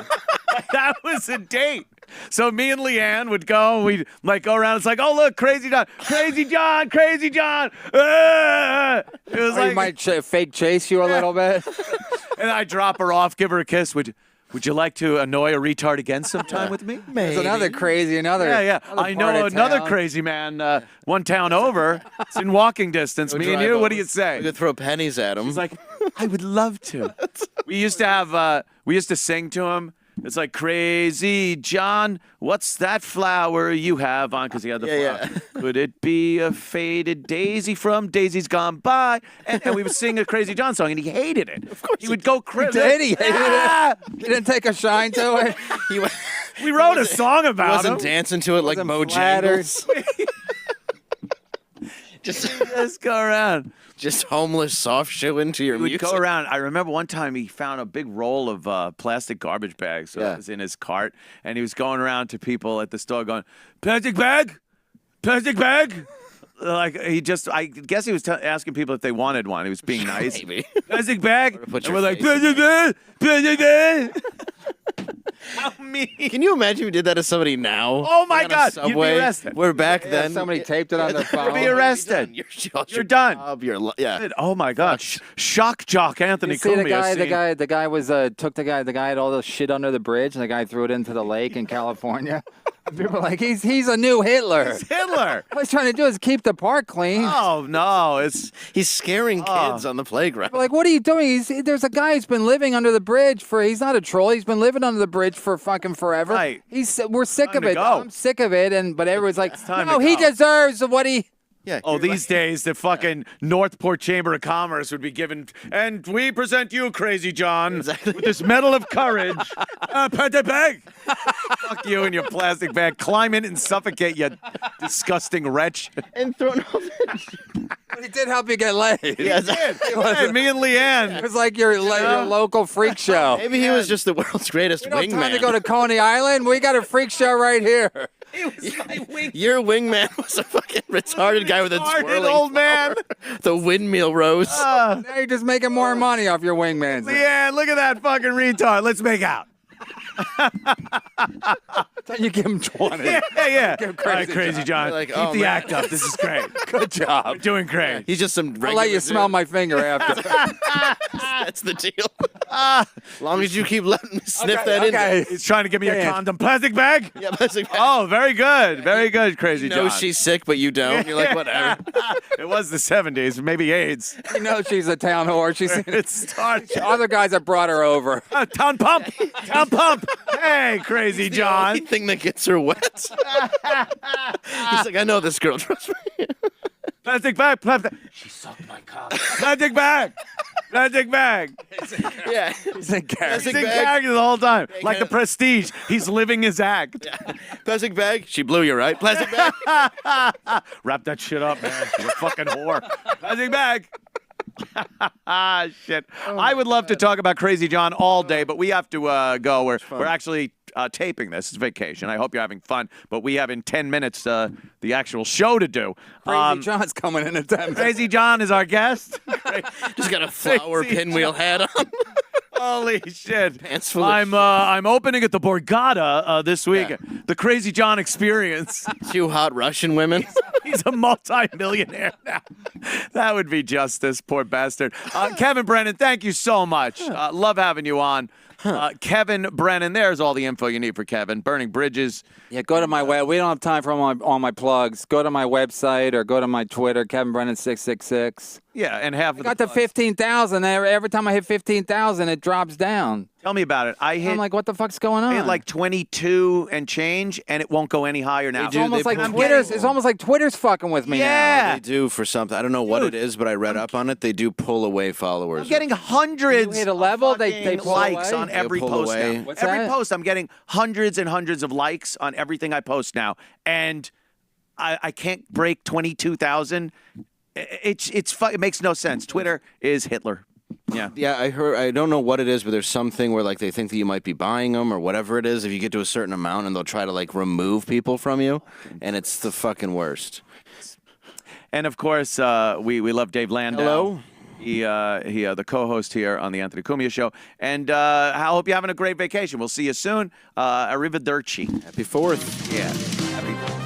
That was a date. So me and Leanne would go. We'd like go around. It's like, oh look, Crazy John, Crazy John, Crazy John. It was Or like, he might fake chase you a little bit. and I drop her off, give her a kiss. Would you like to annoy a retard again sometime with me? There's another crazy, Yeah. I part know of another town. crazy man, one town over. It's in walking distance. Me and Drive you. What over. do you say? We could throw pennies at him. He's like, I would love to. We used to sing to him. It's like, Crazy John, what's that flower you have on? Because he had the flower. Yeah. Could it be a faded daisy from Daisies Gone By? And we would sing a Crazy John song, and he hated it. Of course, he would go crazy. Did he? He didn't take a shine to it. We wrote a song about wasn't him. dancing to it like Wasn't flattered. Bojangles. just Just go around. just homeless soft shoeing to your He would music. go around. I remember one time he found a big roll of plastic garbage bags. So Yeah. it was in his cart. And he was going around to people at the store going, plastic bag? Plastic bag? Like, I guess he was asking people if they wanted one. He was being nice. Maybe. Plastic bag? put And your we're like, face in plastic bag? Plastic bag? How mean. Can you imagine if we did that to somebody now? Oh, my On a God. You'd be Subway? arrested. We're back Yeah, then. somebody taped it on their phone. Be arrested. You're done. Yeah. Oh, my God. Shock jock Anthony You see the CUMIA. guy? The guy had all the shit under the bridge, and the guy threw it into the lake in California. People are like, he's a new Hitler. Hitler. What he's trying to do is keep the park clean. Oh, no. He's scaring kids on the playground. We're like, what are you doing? There's a guy who's been living under the bridge he's not a troll. He's been living under the bridge for fucking forever. Right. We're sick Time of to it. go. I'm sick of it. But everyone's like, time no, to he go. deserves what he. Yeah. Oh, you're these days, the fucking Northport Chamber of Commerce would be given, and we present you, Crazy John, Exactly. with this medal of courage. Put the bag. Fuck you and your plastic bag. Climb in and suffocate, you disgusting wretch. and thrown off. But he did help you get laid. Yes. Hey, me and It Leanne. was like your local freak show. Maybe he was just the world's greatest We don't have time wingman. to go to Coney Island. We got a freak show right here. Your wingman was a fucking retarded guy with a Retarded twirling old man. flower. The windmill rose. Now you're just making more money off your wingman. Leanne, look at that fucking retard. Let's make out. Then you give him 20. Yeah. Give All right, Crazy Crazy John. John. You're like, Keep oh, the man. act up. This is great. Good job. You're doing great. He's just some regular I'll let you smell dude. my finger after. That's the deal. As long as you keep letting me sniff that in there. Okay. He's trying to give me a Yeah. condom. Plastic bag? Yeah, plastic bag. Oh, very good. Very good, Crazy You know John. she's sick, but you don't. You're like, whatever. It was the 70s, maybe AIDS. You know she's a town whore. She's It started. other guys that brought her over. Town pump. Town pump. Hey, Crazy The John. only thing that gets her wet. He's like, I know this girl. Trust me. Plastic bag. Plastic. She sucked my cock. Plastic bag. Plastic bag. Yeah. He's in character. He's in bag. character the whole time. Like the kinda- Prestige. He's living his act. Plastic bag. She blew you, right? Plastic bag. Wrap that shit up, man. You're a fucking whore. Plastic bag. Shit. I would love to talk about Crazy John all day, but we have to go. We're actually taping this. It's vacation. I hope you're having fun. But we have in 10 minutes the actual show to do. Crazy John's coming in at 10 minutes. Crazy John is our guest. Just got a flower Crazy pinwheel hat on. Holy shit. Pants full of I'm opening at the Borgata this week. Yeah. The Crazy John Experience. Two hot Russian women. He's a multi-millionaire now. That would be justice, poor bastard. Kevin Brennan, thank you so much. Love having you on. Kevin Brennan, there's all the info you need for Kevin. Burning Bridges. Yeah, go to my web. We don't have time for all my plugs. Go to my website or go to my Twitter, Kevin Brennan 666. Yeah, and half of I got the to 15,000. Every time I hit 15,000, it drops down. Tell me about it. I'm like, what the fuck's going on? I hit like 22 and change, and it won't go any higher now. it's almost like pull- Twitter's. It's almost like Twitter's fucking with me Yeah. They do for something. I don't know what it is, but I read up on it. They do pull away followers. I'm getting hundreds You hit a level, of they fucking pull likes away? on every They pull post away. now. What's every that? post, I'm getting hundreds and hundreds of likes on everything I post now, and I can't break 22,000. It makes no sense. Twitter is Hitler. Yeah. Yeah, I heard. I don't know what it is, but there's something where like they think that you might be buying them or whatever it is. If you get to a certain amount, and they'll try to like remove people from you, and it's the fucking worst. And of course, we love Dave Landau. Hello. He the co-host here on the Anthony Cumia Show. And I hope you're having a great vacation. We'll see you soon. Arrivederci. Happy 4th. Yeah. Happy